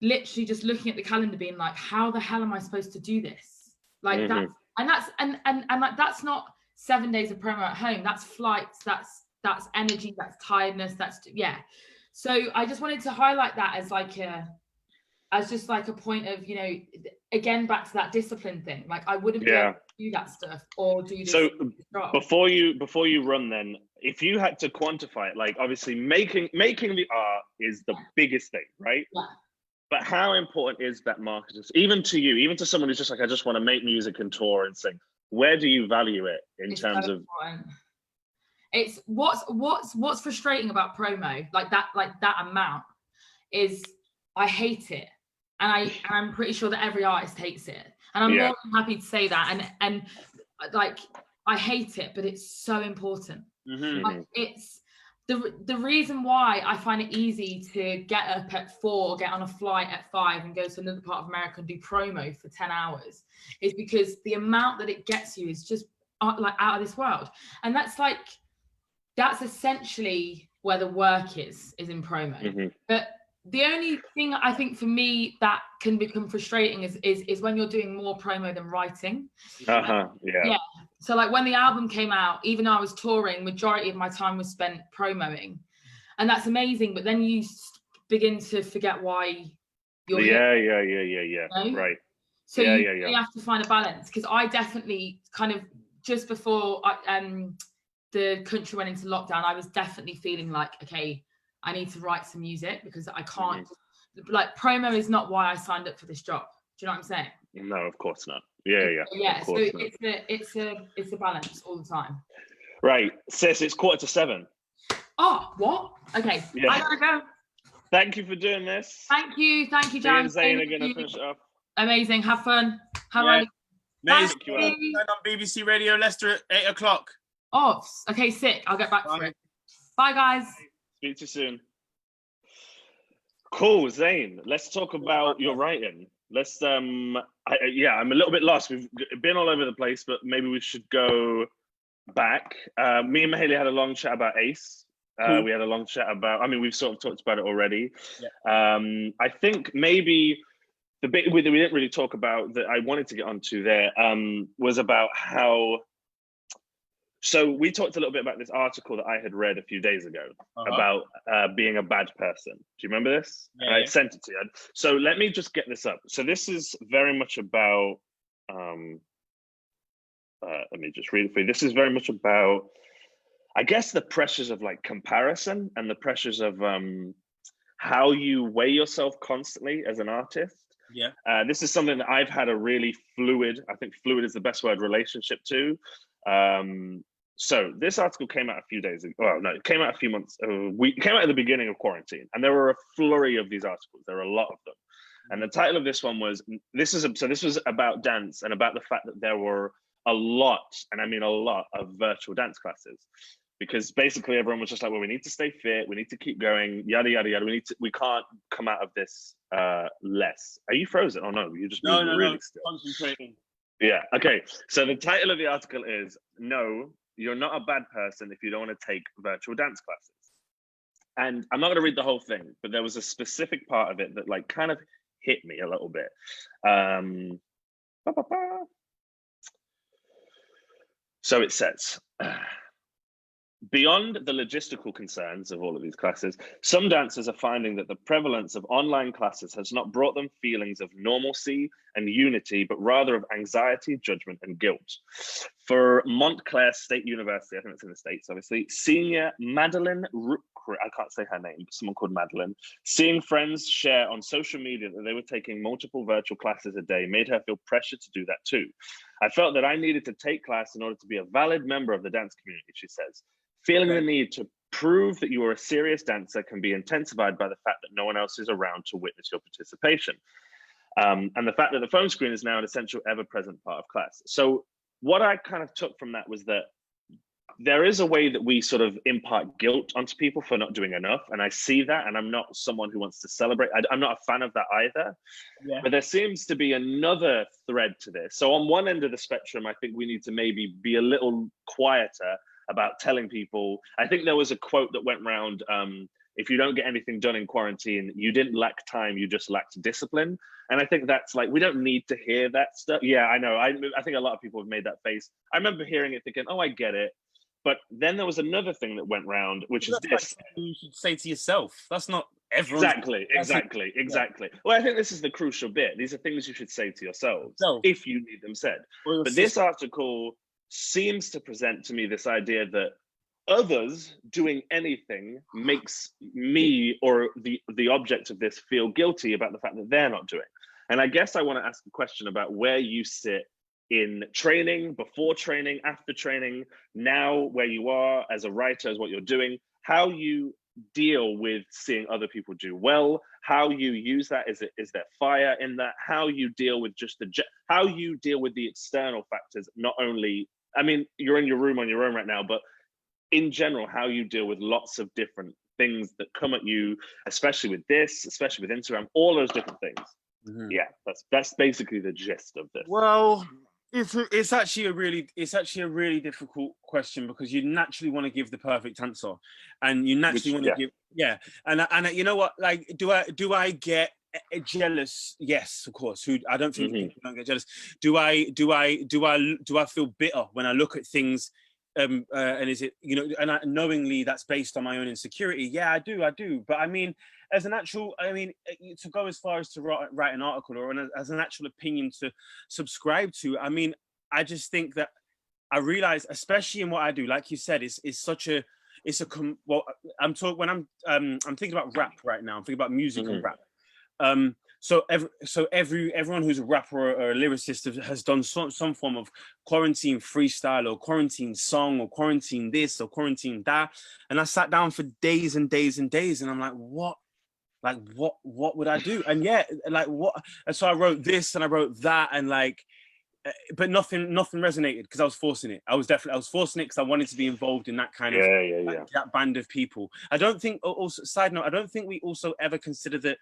literally just looking at the calendar being like, how the hell am I supposed to do this? Like that's like, that's not 7 days of promo at home. That's flights, that's energy, that's tiredness, So I just wanted to highlight that as just like a point of, you know, again, back to that discipline thing. Like I wouldn't be able to do that stuff or do this. So before you run then, if you had to quantify it, like obviously making the art is the biggest thing, right? Yeah. But how important is that marketing, even to you, even to someone who's just like, I just want to make music and tour and sing? Where do you value it in terms of? It's what's frustrating about promo, like that amount, is I hate it, and I'm pretty sure that every artist hates it, and I'm more than happy to say that. And like I hate it, but it's so important. Mm-hmm. Like, it's the reason why I find it easy to get up at 4, get on a flight at 5, and go to another part of America and do promo for 10 hours is because the amount that it gets you is just like out of this world, and that's essentially where the work is in promo. Mm-hmm. But the only thing I think for me that can become frustrating is when you're doing more promo than writing. Yeah. So like when the album came out, even though I was touring, majority of my time was spent promoing, and that's amazing. But then you begin to forget why you're here. You know? Right. So you have to find a balance, because I definitely kind of just before the country went into lockdown, I was definitely feeling like, okay, I need to write some music, because I can't, like promo is not why I signed up for this job. Do you know what I'm saying? No, of course not. Yeah. So it's a balance all the time. Right, sis, it's 6:45. Oh, what? Okay, I gotta go. Thank you for doing this. Thank you, Jan. Zane are gonna finish it off. Amazing, have fun. Amazing. On BBC Radio Leicester at 8 o'clock. Oh, okay, sick. I'll get back for it. Bye, guys. Speak to you soon. Cool, Zane. Let's talk about your writing. Let's I'm a little bit lost. We've been all over the place, but maybe we should go back. Me and Mahalia had a long chat about Ace. Cool. We had a long chat about, we've sort of talked about it already. Yeah. I think maybe the bit that we didn't really talk about that I wanted to get onto there was about how. So we talked a little bit about this article that I had read a few days ago about being a bad person. Do you remember this? Yeah. I sent it to you. So let me just get this up. So this is very much about, let me just read it for you. This is very much about, I guess, the pressures of like comparison and the pressures of how you weigh yourself constantly as an artist. Yeah. This is something that I've had a really fluid, I think fluid is the best word, relationship to. So this article came out a few days ago. Well, no, it came out a few months. It came out at the beginning of quarantine, and there were a flurry of these articles. There were a lot of them, and the title of this one was this was about dance and about the fact that there were a lot, and I mean a lot, of virtual dance classes, because basically everyone was just like, well, we need to stay fit, we need to keep going, yada yada yada. We can't come out of this less. Are you frozen? Oh no, you just no, still. Concentrating. Yeah. Okay. So the title of the article is "No, you're not a bad person if you don't want to take virtual dance classes." And I'm not going to read the whole thing, but there was a specific part of it that like kind of hit me a little bit. So it says, beyond the logistical concerns of all of these classes, some dancers are finding that the prevalence of online classes has not brought them feelings of normalcy and unity, but rather of anxiety, judgment, and guilt. For Montclair State University, I think it's in the States, obviously, senior Madeline I can't say her name, but someone called Madeline. Seeing friends share on social media that they were taking multiple virtual classes a day made her feel pressure to do that too. I felt that I needed to take class in order to be a valid member of the dance community, she says. Feeling the need to prove that you are a serious dancer can be intensified by the fact that no one else is around to witness your participation. And the fact that the phone screen is now an essential, ever-present part of class. So what I kind of took from that was that there is a way that we sort of impart guilt onto people for not doing enough. And I see that, and I'm not someone who wants to celebrate. I'm not a fan of that either. Yeah. But there seems to be another thread to this. So on one end of the spectrum, I think we need to maybe be a little quieter about telling people. I think there was a quote that went around, if you don't get anything done in quarantine, you didn't lack time, you just lacked discipline. And I think that's like, we don't need to hear that stuff. Yeah, I know. I think a lot of people have made that face. I remember hearing it thinking, oh, I get it. But then there was another thing that went round, which is this. Like you should say to yourself. That's not everyone. Exactly. Well, I think this is the crucial bit. These are things you should say to yourselves if you need them said. But this article seems to present to me this idea that others doing anything makes me or the object of this feel guilty about the fact that they're not doing. And I guess I want to ask a question about where you sit in training, before training, after training, now where you are as a writer, as what you're doing, how you deal with seeing other people do well, how you use that, is there fire in that, how you deal with just how you deal with the external factors, not only, I mean, you're in your room on your own right now, but in general, how you deal with lots of different things that come at you, especially with this, especially with Instagram, all those different things. Mm-hmm. Yeah, that's basically the gist of this. Well, it's actually a really difficult question, because you naturally want to give the perfect answer, and you naturally want to give and you know what, like, do I get jealous? Yes, of course. Who I don't think people don't get jealous. Do I feel bitter when I look at things? And is it, you know, and knowingly that's based on my own insecurity? Yeah, I do. But I mean, as an actual, I mean, to go as far as to write an article or as an actual opinion to subscribe to, I mean, I just think that I realize, especially in what I do, like you said, I'm thinking about rap right now. I'm thinking about music and rap. So everyone who's a rapper or a lyricist has done some form of quarantine freestyle or quarantine song or quarantine this or quarantine that. And I sat down for days and days and days, and I'm like, what would I do? And yeah, like what? And so I wrote this and I wrote that, and like, but nothing resonated, because I was forcing it. I was forcing it because I wanted to be involved in that kind of that band of people. I don't think, also side note, I don't think we also ever consider that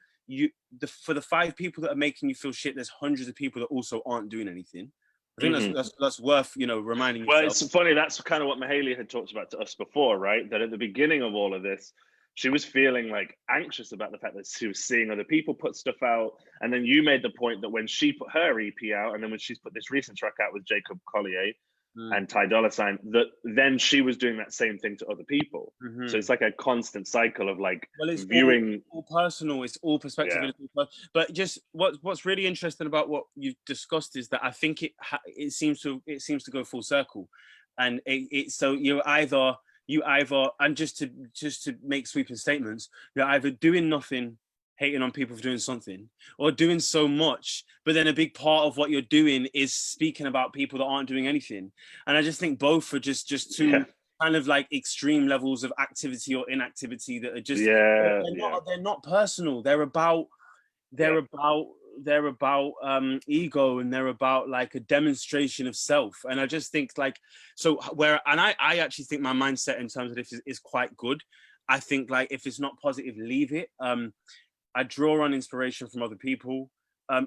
for the 5 people that are making you feel shit, there's hundreds of people that also aren't doing anything. I think that's worth, you know, reminding yourself. Well, it's funny, that's kind of what Mahalia had talked about to us before, right? That at the beginning of all of this, she was feeling like anxious about the fact that she was seeing other people put stuff out. And then you made the point that when she put her EP out, and then when she's put this recent track out with Jacob Collier and Ty Dolla $ign, that then she was doing that same thing to other people. So it's like a constant cycle of like, well, it's viewing. All personal, it's all perspective. Yeah. But just what's really interesting about what you've discussed is that I think it seems to go full circle. And so you either, and just to make sweeping statements, you're either doing nothing, hating on people for doing something, or doing so much, but then a big part of what you're doing is speaking about people that aren't doing anything. And I just think both are just two kind of like extreme levels of activity or inactivity that are just they're not personal. They're about ego, and they're about like a demonstration of self. And I just think like, I actually think my mindset in terms of this is quite good. I think like, if it's not positive, leave it. I draw on inspiration from other people.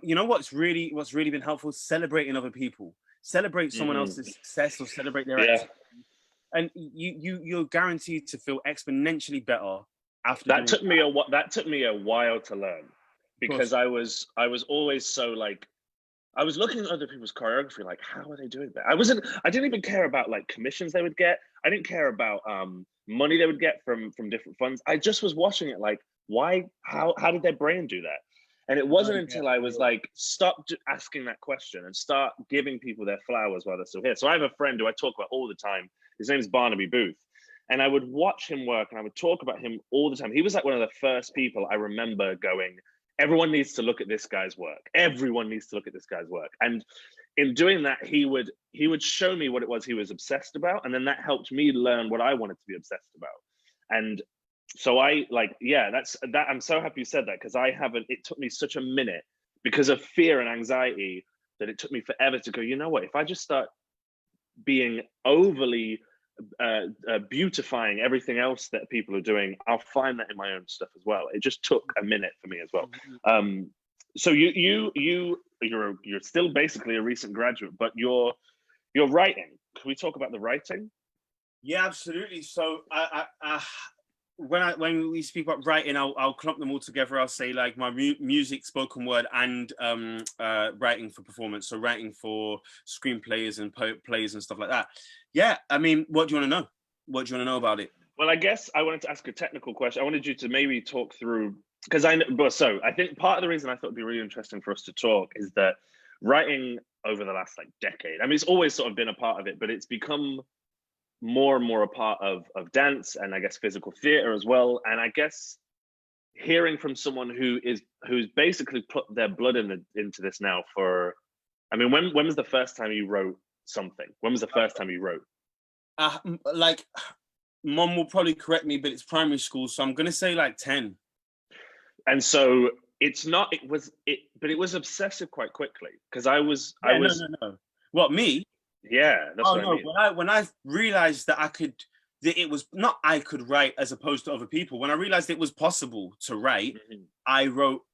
You know what's really been helpful? Celebrating other people. Celebrate someone else's success, or celebrate their activity. And you're guaranteed to feel exponentially better after that. Took me a while to learn, because I was always so like, I was looking at other people's choreography, like, how are they doing that? I didn't even care about like commissions they would get. I didn't care about money they would get from different funds. I just was watching it like, why, how did their brain do that? And it wasn't until I was like, stop asking that question and start giving people their flowers while they're still here. So I have a friend who I talk about all the time. His name is Barnaby Booth. And I would watch him work and I would talk about him all the time. He was like one of the first people I remember going, everyone needs to look at this guy's work. Everyone needs to look at this guy's work. And in doing that, he would show me what it was he was obsessed about. And then that helped me learn what I wanted to be obsessed about. And so I'm so happy you said that, because it took me such a minute because of fear and anxiety that it took me forever to go, you know what, if I just start being overly beautifying everything else that people are doing, I'll find that in my own stuff as well. It just took a minute for me as well. So you're still basically a recent graduate, but you're writing. Can we talk about the writing? Yeah, absolutely. So when we speak about writing, I'll clump them all together. I'll say like my music, spoken word, and writing for performance. So writing for screenplays and plays and stuff like that. Yeah, I mean, what do you want to know? What do you want to know about it? Well, I guess I wanted to ask a technical question. I wanted you to maybe talk through, because I think part of the reason I thought it'd be really interesting for us to talk is that writing over the last like decade, I mean, it's always sort of been a part of it, but it's become more and more a part of dance and I guess physical theater as well. And I guess hearing from someone who's basically put their blood into this now for, I mean, when was the first time you wrote something? When was the first time you wrote? Like, Mom will probably correct me, but it's primary school, so I'm gonna say like 10. And so but it was obsessive quite quickly, because No. What, me? Yeah, that's what I mean. When I realized that I could write as opposed to other people, when I realized it was possible to write, I wrote.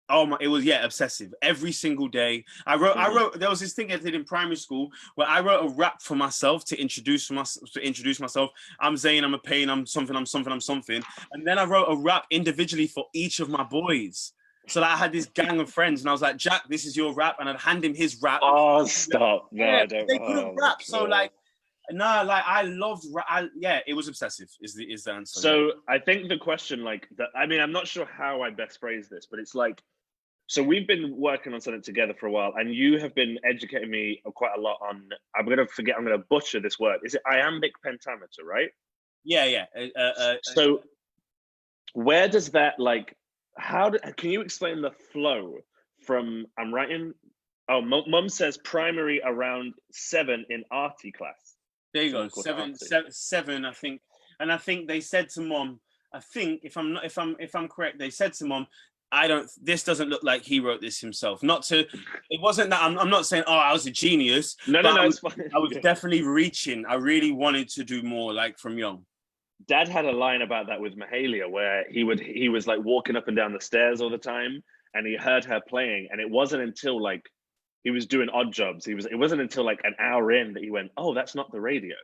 It was obsessive. Every single day, I wrote. There was this thing I did in primary school where I wrote a rap for myself to introduce myself. I'm Zane. I'm a pain. I'm something. And then I wrote a rap individually for each of my boys. So that I had this gang of friends, and I was like, Jack, this is your rap, and I'd hand him his rap. Oh, stop! No, I don't. They couldn't rap, so like, I loved rap. It was obsessive. Is the answer? So I think the question, like, I mean, I'm not sure how I best phrase this, but it's like, so we've been working on something together for a while, and you have been educating me quite a lot on. I'm gonna butcher this word. Is it iambic pentameter, right? Yeah. So where does that like? Can you explain the flow from I'm writing? Oh, Mum says primary around 7 in arty class. There you go, 7, I think. And I think they said to Mom, I think if I'm correct, they said to Mom, this doesn't look like he wrote this himself. It wasn't that I'm not saying, I was a genius. No, it's fine. I was definitely reaching. I really wanted to do more, like, from young. Dad had a line about that with Mahalia, where he was like walking up and down the stairs all the time, and he heard her playing, and it wasn't until like he was doing odd jobs. It wasn't until like an hour in that he went, oh, that's not the radio.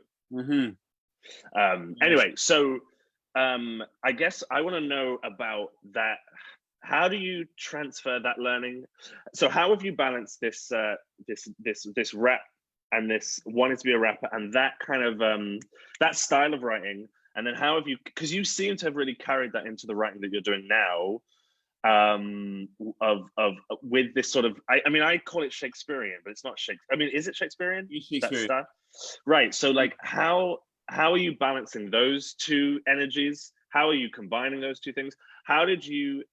Anyway, so I guess I want to know about that. How do you transfer that learning? So how have you balanced this rap and this wanting to be a rapper and that kind of that style of writing? And then how have you, because you seem to have really carried that into the writing that you're doing now, with this sort of, I mean, I call it Shakespearean, but it's not Shakespeare. I mean, is it Shakespearean? Shakespearean. Right. So like, how are you balancing those two energies? How are you combining those two things? How did you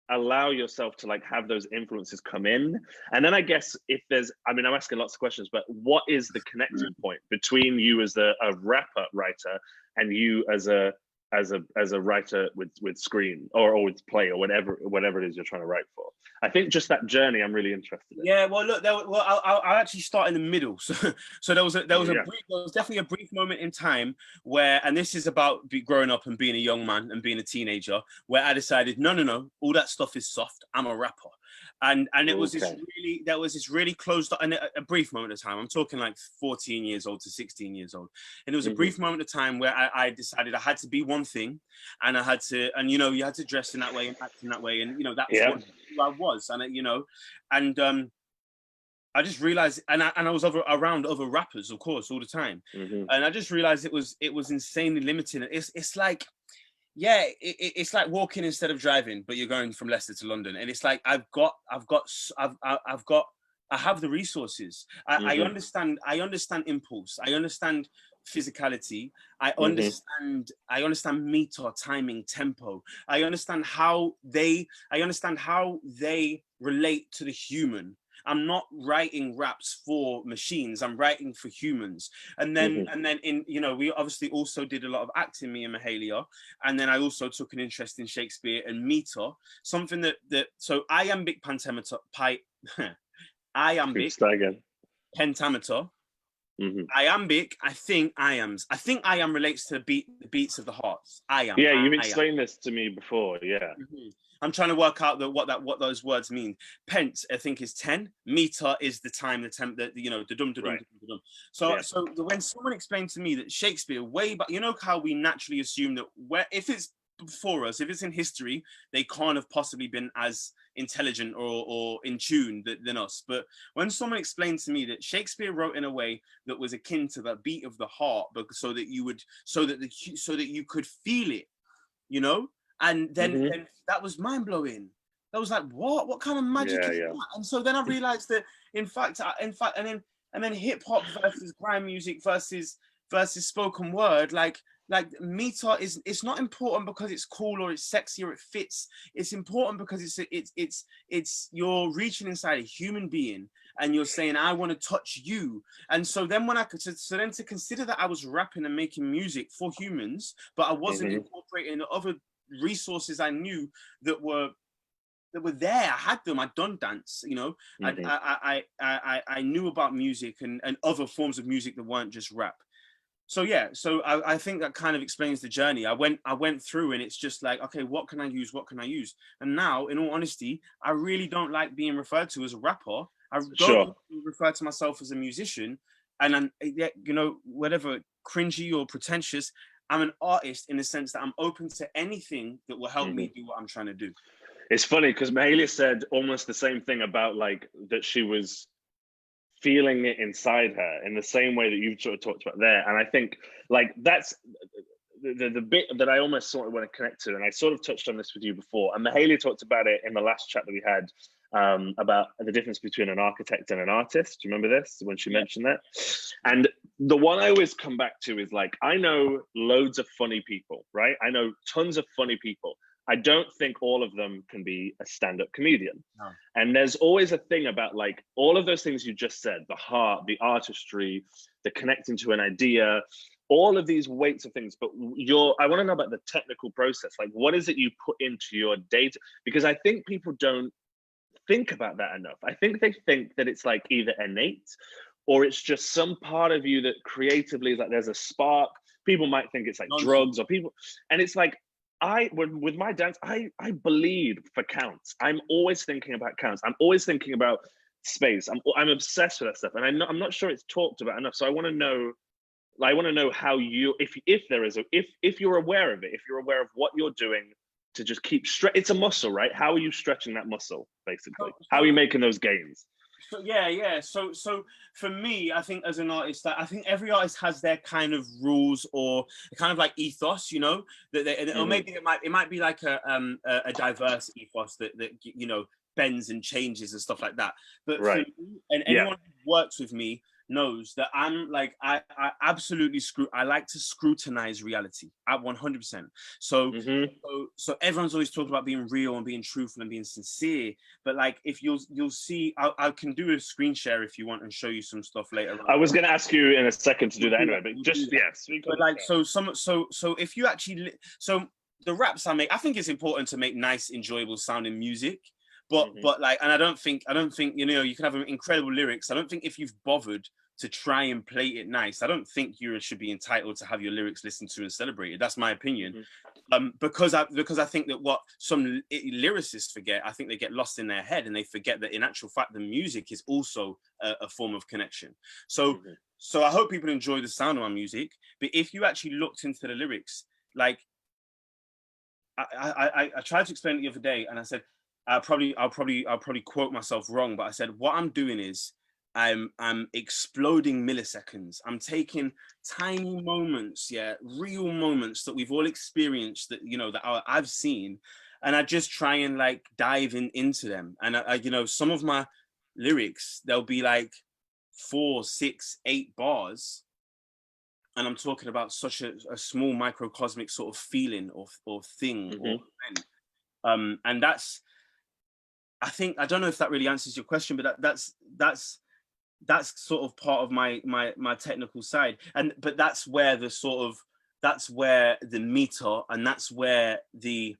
allow yourself to like have those influences come in? And then I guess if there's, I mean, I'm asking lots of questions, but what is the connecting point between you as a writer and you as a writer with screen or with play or whatever it is you're trying to write for? I think just that journey I'm really interested in. Yeah, well, look, I'll actually start in the middle. So there was definitely a brief moment in time where, and this is about growing up and being a young man and being a teenager, where I decided, no, all that stuff is soft. I'm a rapper. And it was this really closed up, and a brief moment of time. I'm talking like 14 years old to 16 years old. And it was a brief moment of time where I decided I had to be one thing, and I had to, and you had to dress in that way and act in that way, and that was who I was, and I just realized, and I was around other rappers, of course, all the time, and I just realized it was insanely limiting. It's like, it's like walking instead of driving, but you're going from Leicester to London, and it's like I have the resources. I understand impulse. I understand physicality. I understand meter, timing, tempo. I understand how they relate to the human. I'm not writing raps for machines. I'm writing for humans. And then in, you know, we obviously also did a lot of acting, me and Mahalia. And then I also took an interest in Shakespeare and meter, something that so iambic pentameter, iambic pentameter. Iambic, I think iams. I think iam relates to the beats of the hearts. Iam. Yeah, you've explained this to me before. Yeah. I'm trying to work out what those words mean. Pent, I think, is 10. Meter is the time, the temp, you know, the dum dum dum dum. So when someone explained to me that Shakespeare way back, you know how we naturally assume that if it's before us, if it's in history, they can't have possibly been as intelligent or in tune than us. But when someone explained to me that Shakespeare wrote in a way that was akin to the beat of the heart, so that you could feel it, you know, and then that was mind blowing. That was like, what kind of magic is that? And so then I realized that in fact, and then hip hop versus grime music versus spoken word, like meter it's not important because it's cool or it's sexy or it fits. It's important because it's you're reaching inside a human being and you're saying, I want to touch you. And so then then to consider that I was rapping and making music for humans, but I wasn't incorporating the other resources I knew that were there. I had them. I'd done dance, you know. I knew about music and other forms of music that weren't just rap. So yeah, so I think that kind of explains the journey. I went through, and it's just like, okay, what can I use? What can I use? And now, in all honesty, I really don't like being referred to as a rapper. I don't refer to myself as a musician. And I'm, you know, whatever cringy or pretentious, I'm an artist in the sense that I'm open to anything that will help me do what I'm trying to do. It's funny because Mahalia said almost the same thing about like that she was feeling it inside her in the same way that you've sort of talked about there. And I think like that's the bit that I almost sort of want to connect to. And I sort of touched on this with you before. And Mahalia talked about it in the last chat that we had about the difference between an architect and an artist. Do you remember this when she mentioned that? And the one I always come back to is like, I know loads of funny people, right? I know tons of funny people. I don't think all of them can be a stand-up comedian. No. And there's always a thing about like all of those things you just said, the heart, the artistry, the connecting to an idea, all of these weights of things. But I want to know about the technical process. Like, what is it you put into your data? Because I think people don't think about that enough. I think they think that it's like either innate or it's just some part of you that creatively is like there's a spark. People might think it's like drugs or people, and it's like, with my dance, I bleed for counts. I'm always thinking about counts. I'm always thinking about space. I'm obsessed with that stuff, and I'm not sure it's talked about enough. So I want to know how you, if you're aware of it, if you're aware of what you're doing to just keep it's a muscle, right? How are you stretching that muscle, basically? How are you making those gains? So yeah. So for me, I think as an artist, that I think every artist has their kind of rules or kind of like ethos, you know, or maybe it might be like a diverse ethos that you know bends and changes and stuff like that. But for me, and anyone who works with me knows that I'm like I absolutely I like to scrutinize reality at 100%. So everyone's always talking about being real and being truthful and being sincere, but like if you'll see, I can do a screen share if you want and show you some stuff later on. I was going to ask you in a second to do that anyway, but just but like so if you actually the raps I make, I think it's important to make nice, enjoyable sounding music. But like, and I don't think, you know, you can have incredible lyrics. I don't think if you've bothered to try and play it nice, I don't think you should be entitled to have your lyrics listened to and celebrated. That's my opinion. Because I think that what some lyricists forget, I think they get lost in their head and they forget that in actual fact, the music is also a form of connection. So I hope people enjoy the sound of my music. But if you actually looked into the lyrics, like I tried to explain it the other day, and I said, I'll probably quote myself wrong, but I said what I'm doing is I'm exploding milliseconds. I'm taking tiny moments, real moments that we've all experienced, that you know that I've seen, and I just try and like dive into them. And I you know, some of my lyrics, they'll be like 4, 6, 8 bars, and I'm talking about such a small microcosmic sort of feeling or thing or event. And that's, I think, I don't know if that really answers your question, but that's sort of part of my technical side. But that's where that's where the meter, and that's where the,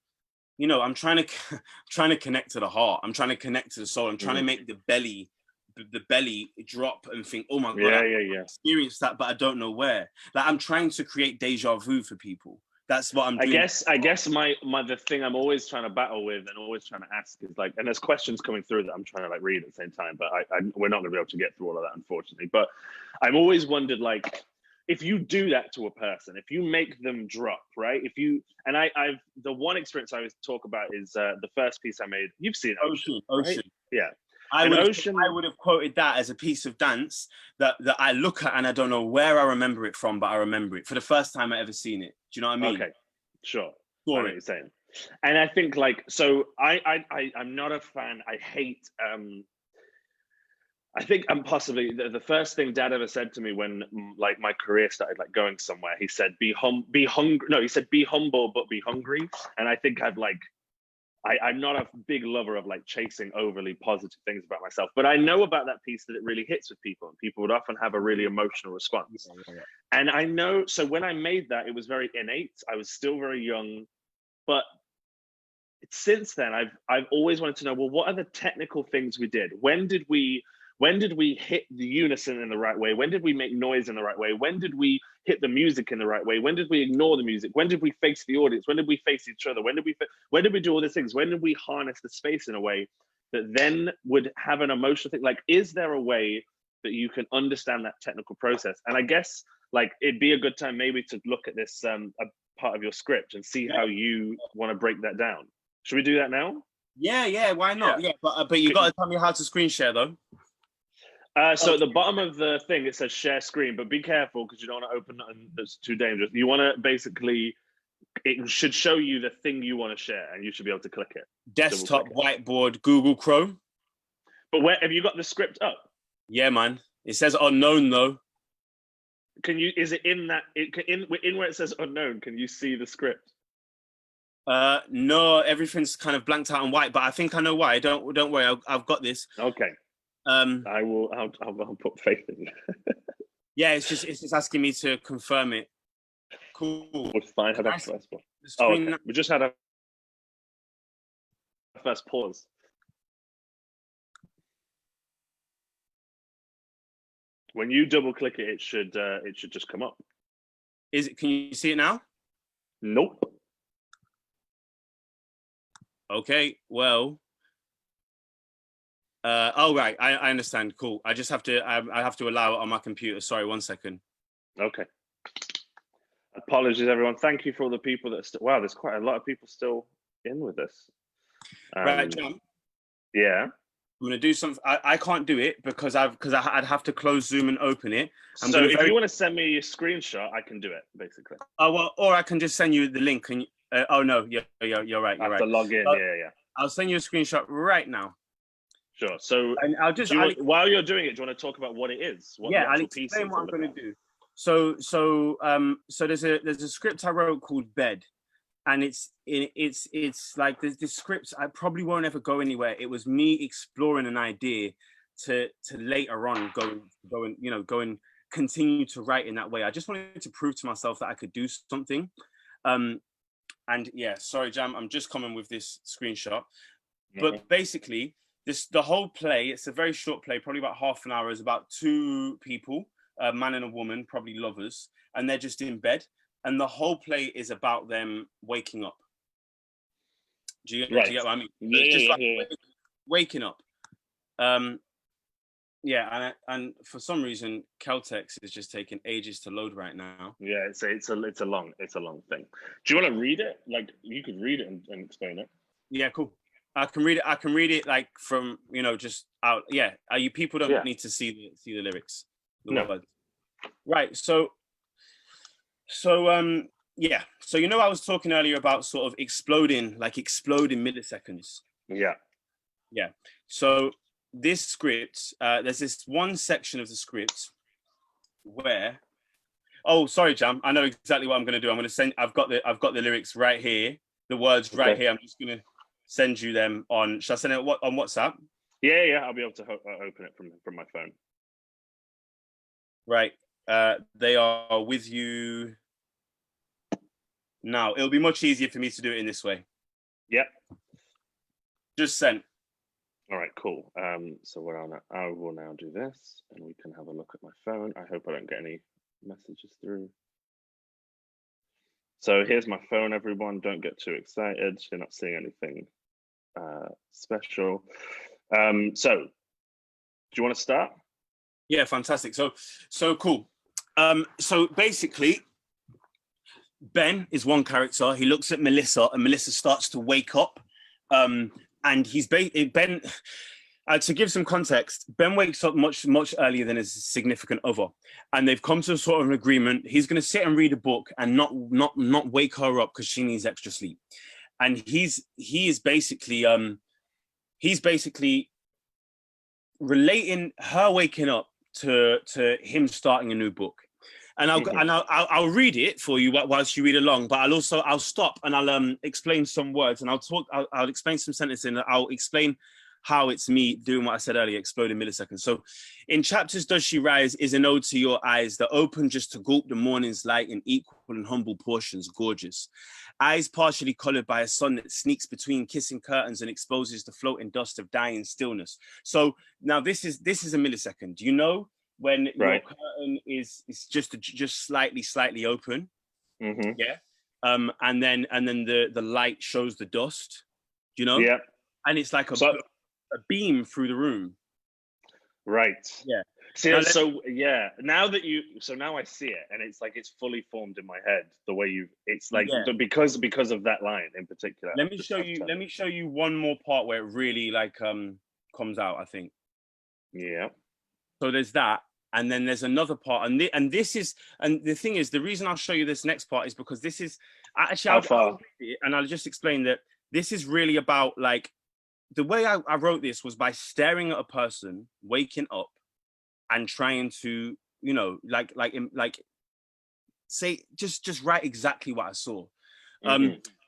you know, I'm trying to connect to the heart. I'm trying to connect to the soul. I'm trying to make the belly drop and think, oh my God, I experienced that, but I don't know where. Like, I'm trying to create deja vu for people. That's what I'm doing. I guess my the thing I'm always trying to battle with and always trying to ask is like, and there's questions coming through that I'm trying to like read at the same time, but we're not going to be able to get through all of that, unfortunately. But I've always wondered, like, if you do that to a person, if you make them drop, right? If you, and I've the one experience I always talk about is the first piece I made. You've seen Ocean. Right? Yeah. I would have quoted that as a piece of dance that I look at and I don't know where I remember it from, but I remember it for the first time I ever seen it. Do you know what I mean? Okay, sure. I know what you're saying. And I think, like, so I'm not a fan. I hate. I think I'm possibly the first thing Dad ever said to me when like my career started like going somewhere. He said, "Be hungry." No, he said, "Be humble, but be hungry." And I think I'm not a big lover of like chasing overly positive things about myself, but I know about that piece that it really hits with people, and people would often have a really emotional response. And I know, so when I made that, it was very innate. I was still very young, but since then, I've always wanted to know, well, what are the technical things we did? When did we hit the unison in the right way? When did we make noise in the right way? When did we hit the music in the right way? When did we ignore the music? When did we face the audience? When did we face each other? When did we do all these things? When did we harness the space in a way that then would have an emotional thing? Like, is there a way that you can understand that technical process? And I guess like it'd be a good time maybe to look at this a part of your script and see how you want to break that down. Should we do that now? Yeah, why not? Yeah, but you got to tell me how to screen share though. So at the bottom of the thing, it says share screen, but be careful because you don't want to open nothing that's too dangerous. You want to basically, it should show you the thing you want to share and you should be able to click it. Desktop, whiteboard, Google Chrome. But where have you got the script up? Yeah, man. It says unknown though. Is it in that, in where it says unknown, can you see the script? No, everything's kind of blanked out and white, but I think I know why. Don't worry, I've got this. Okay. I'll put faith in you. Yeah, it's just asking me to confirm it. Cool. We'll find that first one. Okay. We just had a first pause. When you double click it, it should just come up. Is it? Can you see it now? Nope. Okay. Well. Oh right, I understand. Cool. I just have to. I have to allow it on my computer. Sorry, 1 second. Okay. Apologies, everyone. Thank you for all the people that are still. Wow, there's quite a lot of people still in with this. Right, John. Yeah. I'm gonna do something. I can't do it because I'd have to close Zoom and open it. So if you want to send me a screenshot, I can do it basically. Oh well, or I can just send you the link. And oh no, you're right. You're right. To log in. Yeah. I'll send you a screenshot right now. Sure. So and I'll just while you're doing it, do you want to talk about what it is? I'll explain what I'm going to do. So there's a script I wrote called Bed, and it's like this script I probably won't ever go anywhere. It was me exploring an idea to later on go and continue to write in that way. I just wanted to prove to myself that I could do something. And yeah, sorry, Jam, I'm just coming with this screenshot, but basically. The whole play, it's a very short play, probably about half an hour, is about two people, a man and a woman, probably lovers, and they're just in bed. And the whole play is about them waking up. Do you get what I mean? Yeah. Waking up. And for some reason, Caltex is just taking ages to load right now. Yeah, it's a long thing. Do you want to read it? Like, you could read it and explain it. Yeah, cool. I can read it like from just out. Yeah, you people don't need to see the lyrics. No. Right. So yeah. So I was talking earlier about sort of exploding milliseconds. Yeah. Yeah. So this script, there's this one section of the script where, Oh, sorry, Jam. I know exactly what I'm going to do. I'm going to send. I've got the lyrics right here. The words right here. I'm just going to send you them on. Should I send it on WhatsApp? Yeah. I'll be able to open it from my phone. Right. They are with you now. It'll be much easier for me to do it in this way. Yep. Just sent. All right, cool. So I will now do this, and we can have a look at my phone. I hope I don't get any messages through. So here's my phone, everyone. Don't get too excited. You're not seeing anything special. So do you want to start? Yeah, fantastic. So cool. So basically, Ben is one character. He looks at Melissa, and Melissa starts to wake up. And he's Ben. To give some context, Ben wakes up much earlier than his significant other, and they've come to a sort of an agreement. He's going to sit and read a book and not wake her up because she needs extra sleep. And he's basically relating her waking up to him starting a new book. And I'll read it for you whilst you read along, but I'll stop and I'll explain some words, and I'll explain some sentences, and I'll explain how it's me doing what I said earlier, explode in milliseconds. So in chapters Does She Rise is an ode to your eyes that open just to gulp the morning's light in equal and humble portions, gorgeous. Eyes partially colored by a sun that sneaks between kissing curtains and exposes the floating dust of dying stillness. So now this is a millisecond. You know when your curtain is just slightly open, yeah, and then the light shows the dust, you know, yeah, and it's like a beam through the room, right? Yeah. See, now now I see it, and it's like it's fully formed in my head. The way it's like because of that line in particular. Let me show you one more part where it really comes out, I think. Yeah. So there's that, and then there's another part, and the thing is, the reason I'll show you this next part is because this is actually I'll read it, and I'll just explain that this is really about like the way I wrote this was by staring at a person waking up and trying to, you know, say just write exactly what I saw.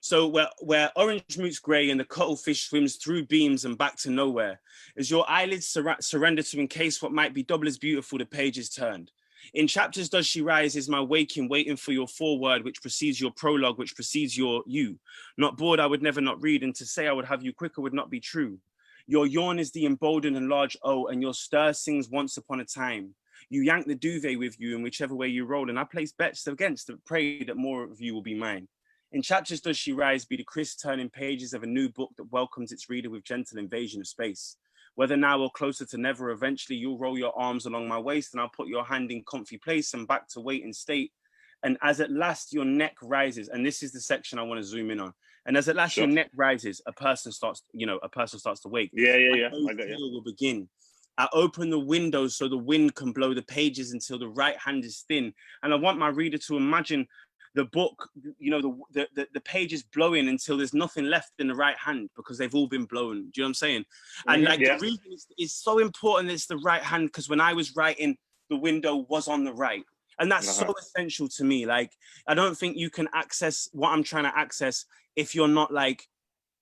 So where orange meets grey and the cuttlefish swims through beams and back to nowhere, as your eyelids surrender to encase what might be double as beautiful, the page is turned. In chapters Does She Rise is my waking, waiting for your foreword, which precedes your prologue, which precedes your you. Not bored, I would never not read, and to say I would have you quicker would not be true. Your yawn is the emboldened and large O, and your stir sings once upon a time. You yank the duvet with you in whichever way you roll, and I place bets against the pray that more of you will be mine. In chapters Does She Rise be the crisp turning pages of a new book that welcomes its reader with gentle invasion of space. Whether now or closer to never, eventually you'll roll your arms along my waist and I'll put your hand in comfy place and back to wait in state. And as at last your neck rises, and this is the section I want to zoom in on. And as at last your neck rises, a person starts to wake. Yeah. I got you. Will begin. I open the windows so the wind can blow the pages until the right hand is thin. And I want my reader to imagine the book, you know, the pages blowing until there's nothing left in the right hand because they've all been blown. Do you know what I'm saying? And the reason it's so important it's the right hand because when I was writing, the window was on the right. And that's so essential to me. Like, I don't think you can access what I'm trying to access if you're not like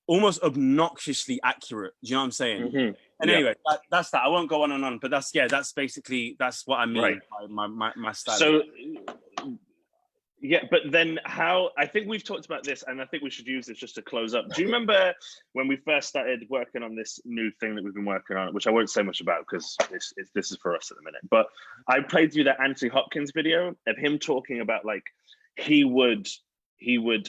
almost obnoxiously accurate. Do you know what I'm saying? And anyway, that's that. I won't go on and on, but that's what I mean by my style. So yeah, but then how, I think we've talked about this and I think we should use this just to close up. Do you remember when we first started working on this new thing that we've been working on, which I won't say much about because this is for us at the minute, but I played you that Anthony Hopkins video of him talking about like, he would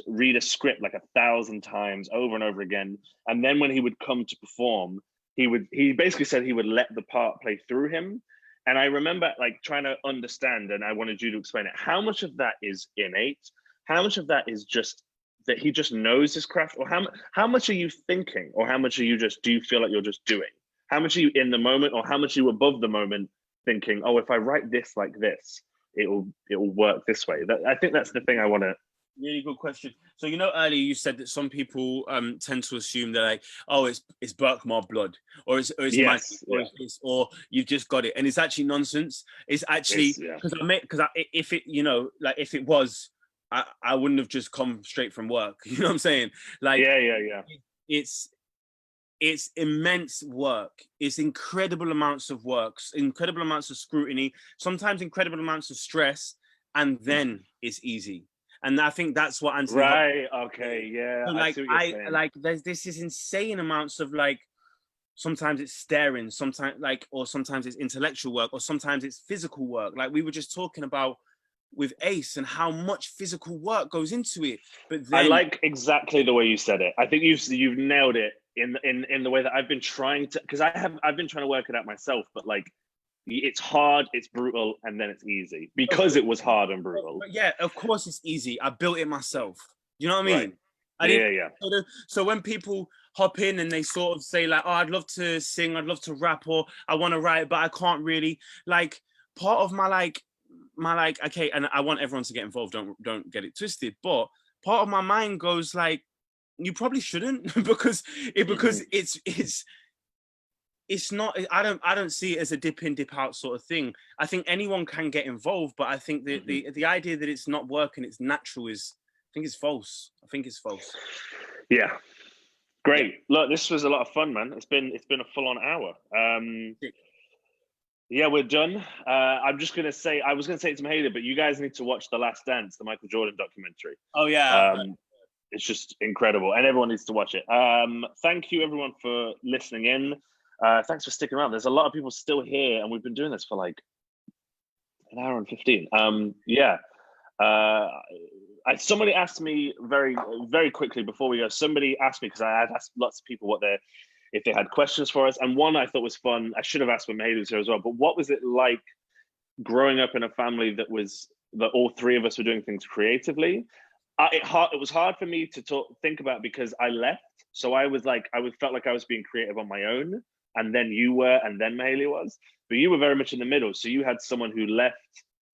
read a script like 1,000 times over and over again. And then when he would come to perform, he basically said he would let the part play through him. And I remember like trying to understand, and I wanted you to explain it. How much of that is innate? How much of that is just that he just knows his craft? Or how much are you thinking? Or how much are you do you feel like you're just doing? How much are you in the moment? Or how much are you above the moment thinking, oh, if I write this like this, it will work this way? I think that's the thing I want to Really good question. So earlier you said that some people tend to assume that like, oh, it's Burkmar blood, or it's magic, or it's this, or you've just got it, and it's actually nonsense. It's actually because if it like if it was, I wouldn't have just come straight from work. You know what I'm saying? Like it's immense work. It's incredible amounts of work, incredible amounts of scrutiny, sometimes incredible amounts of stress, and then it's easy. And I think that's what Anthony. Right. Okay. Yeah. So like there's this is insane amounts of like. Sometimes it's staring, sometimes it's intellectual work, or sometimes it's physical work. Like we were just talking about with Ace and how much physical work goes into it. But then I like exactly the way you said it. I think you've nailed it in the way that I've been trying to, because I've been trying to work it out myself, but like. It's hard, it's brutal, and then it's easy because it was hard and brutal. But yeah, of course it's easy. I built it myself. You know what I mean? Right. So when people hop in and they sort of say like, oh, I'd love to sing, I'd love to rap, or I want to write, but I can't really. Like part of my okay, and I want everyone to get involved. Don't get it twisted. But part of my mind goes like, you probably shouldn't because it's not. I don't see it as a dip in, dip out sort of thing. I think anyone can get involved, but I think the idea that it's not working, it's natural I think it's false. Yeah, great. Yeah. Look, this was a lot of fun, man. It's been a full on hour. Yeah, we're done. I'm just gonna say, I was gonna say it to Mahalia, but you guys need to watch The Last Dance, the Michael Jordan documentary. Oh yeah. It's just incredible, and everyone needs to watch it. Thank you, everyone, for listening in. Thanks for sticking around. There's a lot of people still here, and we've been doing this for like an hour and 15. Somebody asked me very, very quickly before we go. Somebody asked me, because I had asked lots of people if they had questions for us, and one I thought was fun. I should have asked when Mahalia was here as well. But what was it like growing up in a family that all three of us were doing things creatively? It was hard for me to think about because I left. So I felt like I was being creative on my own. And then you were, and then Mahalia was. But you were very much in the middle. So you had someone who left,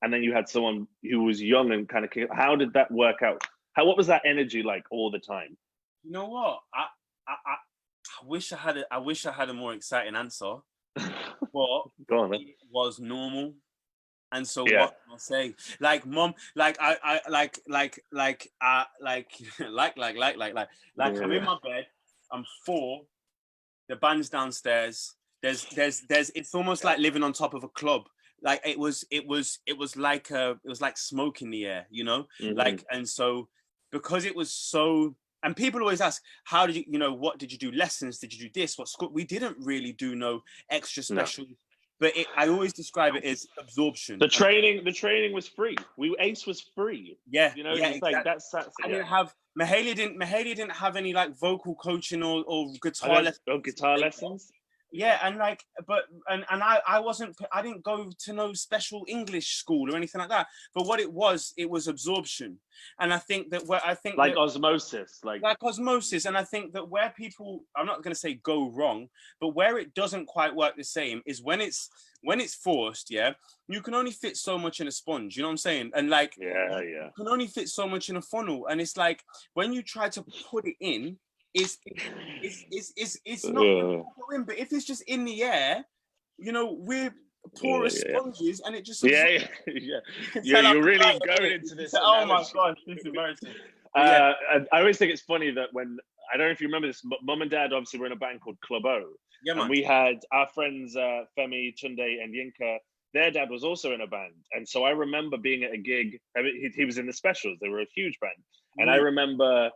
and then you had someone who was young and kind of. How did that work out? What was that energy like all the time? You know what? I wish I had a more exciting answer. But Go on, man. It was normal. And so what can I say? Like mom, like I'm in my bed, I'm 4. The band's downstairs. There's it's almost like living on top of a club. Like it was like smoke in the air, Mm-hmm. Like, and so because it was so, and people always ask, how did you, what did you do? Lessons? Did you do this? What school? We didn't really do no extra special. No. But I always describe it as absorption. The training was free. Ace was free. Yeah, exactly. Like that's. I didn't have Mahalia didn't have any like vocal coaching or guitar lessons. Oh, guitar lessons. Yeah, and like, but I didn't go to no special English school or anything like that. But what it was absorption, and I think that osmosis, like osmosis, and I think that where people, I'm not going to say go wrong, but where it doesn't quite work the same is when it's forced. Yeah, you can only fit so much in a sponge. You know what I'm saying? And like, you can only fit so much in a funnel, and it's like when you try to put it in. It's not in, but if it's just in the air, we're porous sponges, and it just you're really going into this. Oh my gosh, this is embarrassing. I always think it's funny that when, I don't know if you remember this, Mum and Dad obviously were in a band called Club O. Yeah, man. And we had our friends Femi, Tunde, and Yinka. Their dad was also in a band, and so I remember being at a gig. I mean, he was in the Specials. They were a huge band, and I remember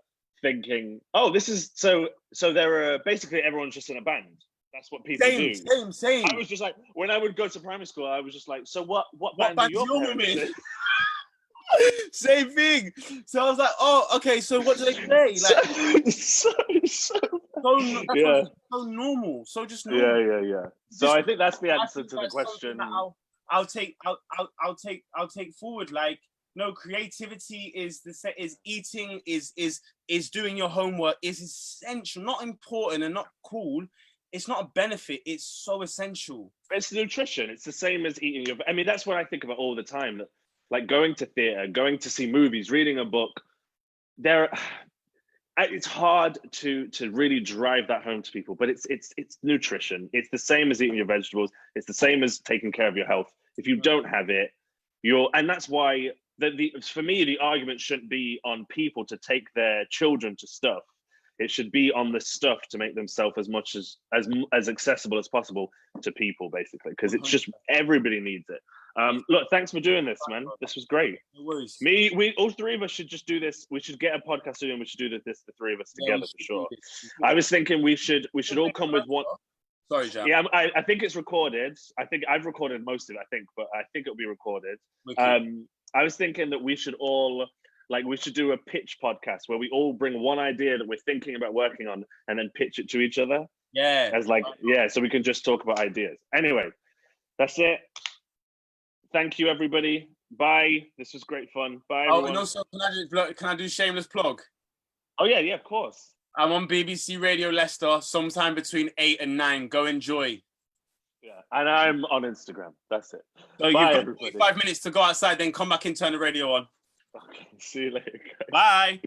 thinking, oh, this is so there are basically everyone's just in a band. That's what people do. Same. I was just like, when I would go to primary school, I was just like, so what band do your parents in? Same thing. So I was like, oh, okay, so what do they say? Like so normal. So just normal. Yeah. So I think that's the answer to the question. I'll take forward. Like, no, creativity is eating, is doing your homework, is essential, not important and not cool. It's not a benefit. It's so essential. It's nutrition. It's the same as eating I mean, that's what I think about all the time. That, like, going to theatre, going to see movies, reading a book, it's hard to really drive that home to people, but it's nutrition. It's the same as eating your vegetables. It's the same as taking care of your health. If you don't have it, and that's why for me, the argument shouldn't be on people to take their children to stuff. It should be on the stuff to make themselves as much as accessible as possible to people, basically, because it's just everybody needs it. Look, thanks for doing this, man. This was great. No worries. We all three of us should just do this. We should get a podcast studio and we should do this, the three of us together for sure. I was thinking we should all come with one. Sorry, Jam. Yeah, I think it's recorded. I think I've recorded most of it, but I think it'll be recorded. I was thinking that we should all, we should do a pitch podcast where we all bring one idea that we're thinking about working on and then pitch it to each other. Yeah. So we can just talk about ideas. Anyway, that's it. Thank you, everybody. Bye. This was great fun. Bye, everyone. And also, can I do shameless plug? Oh, yeah, of course. I'm on BBC Radio Leicester sometime between 8 and 9. Go enjoy. Yeah, and I'm on Instagram. That's it. So Bye, you've got 5 minutes to go outside, then come back and turn the radio on. Okay, see you later, guys. Bye.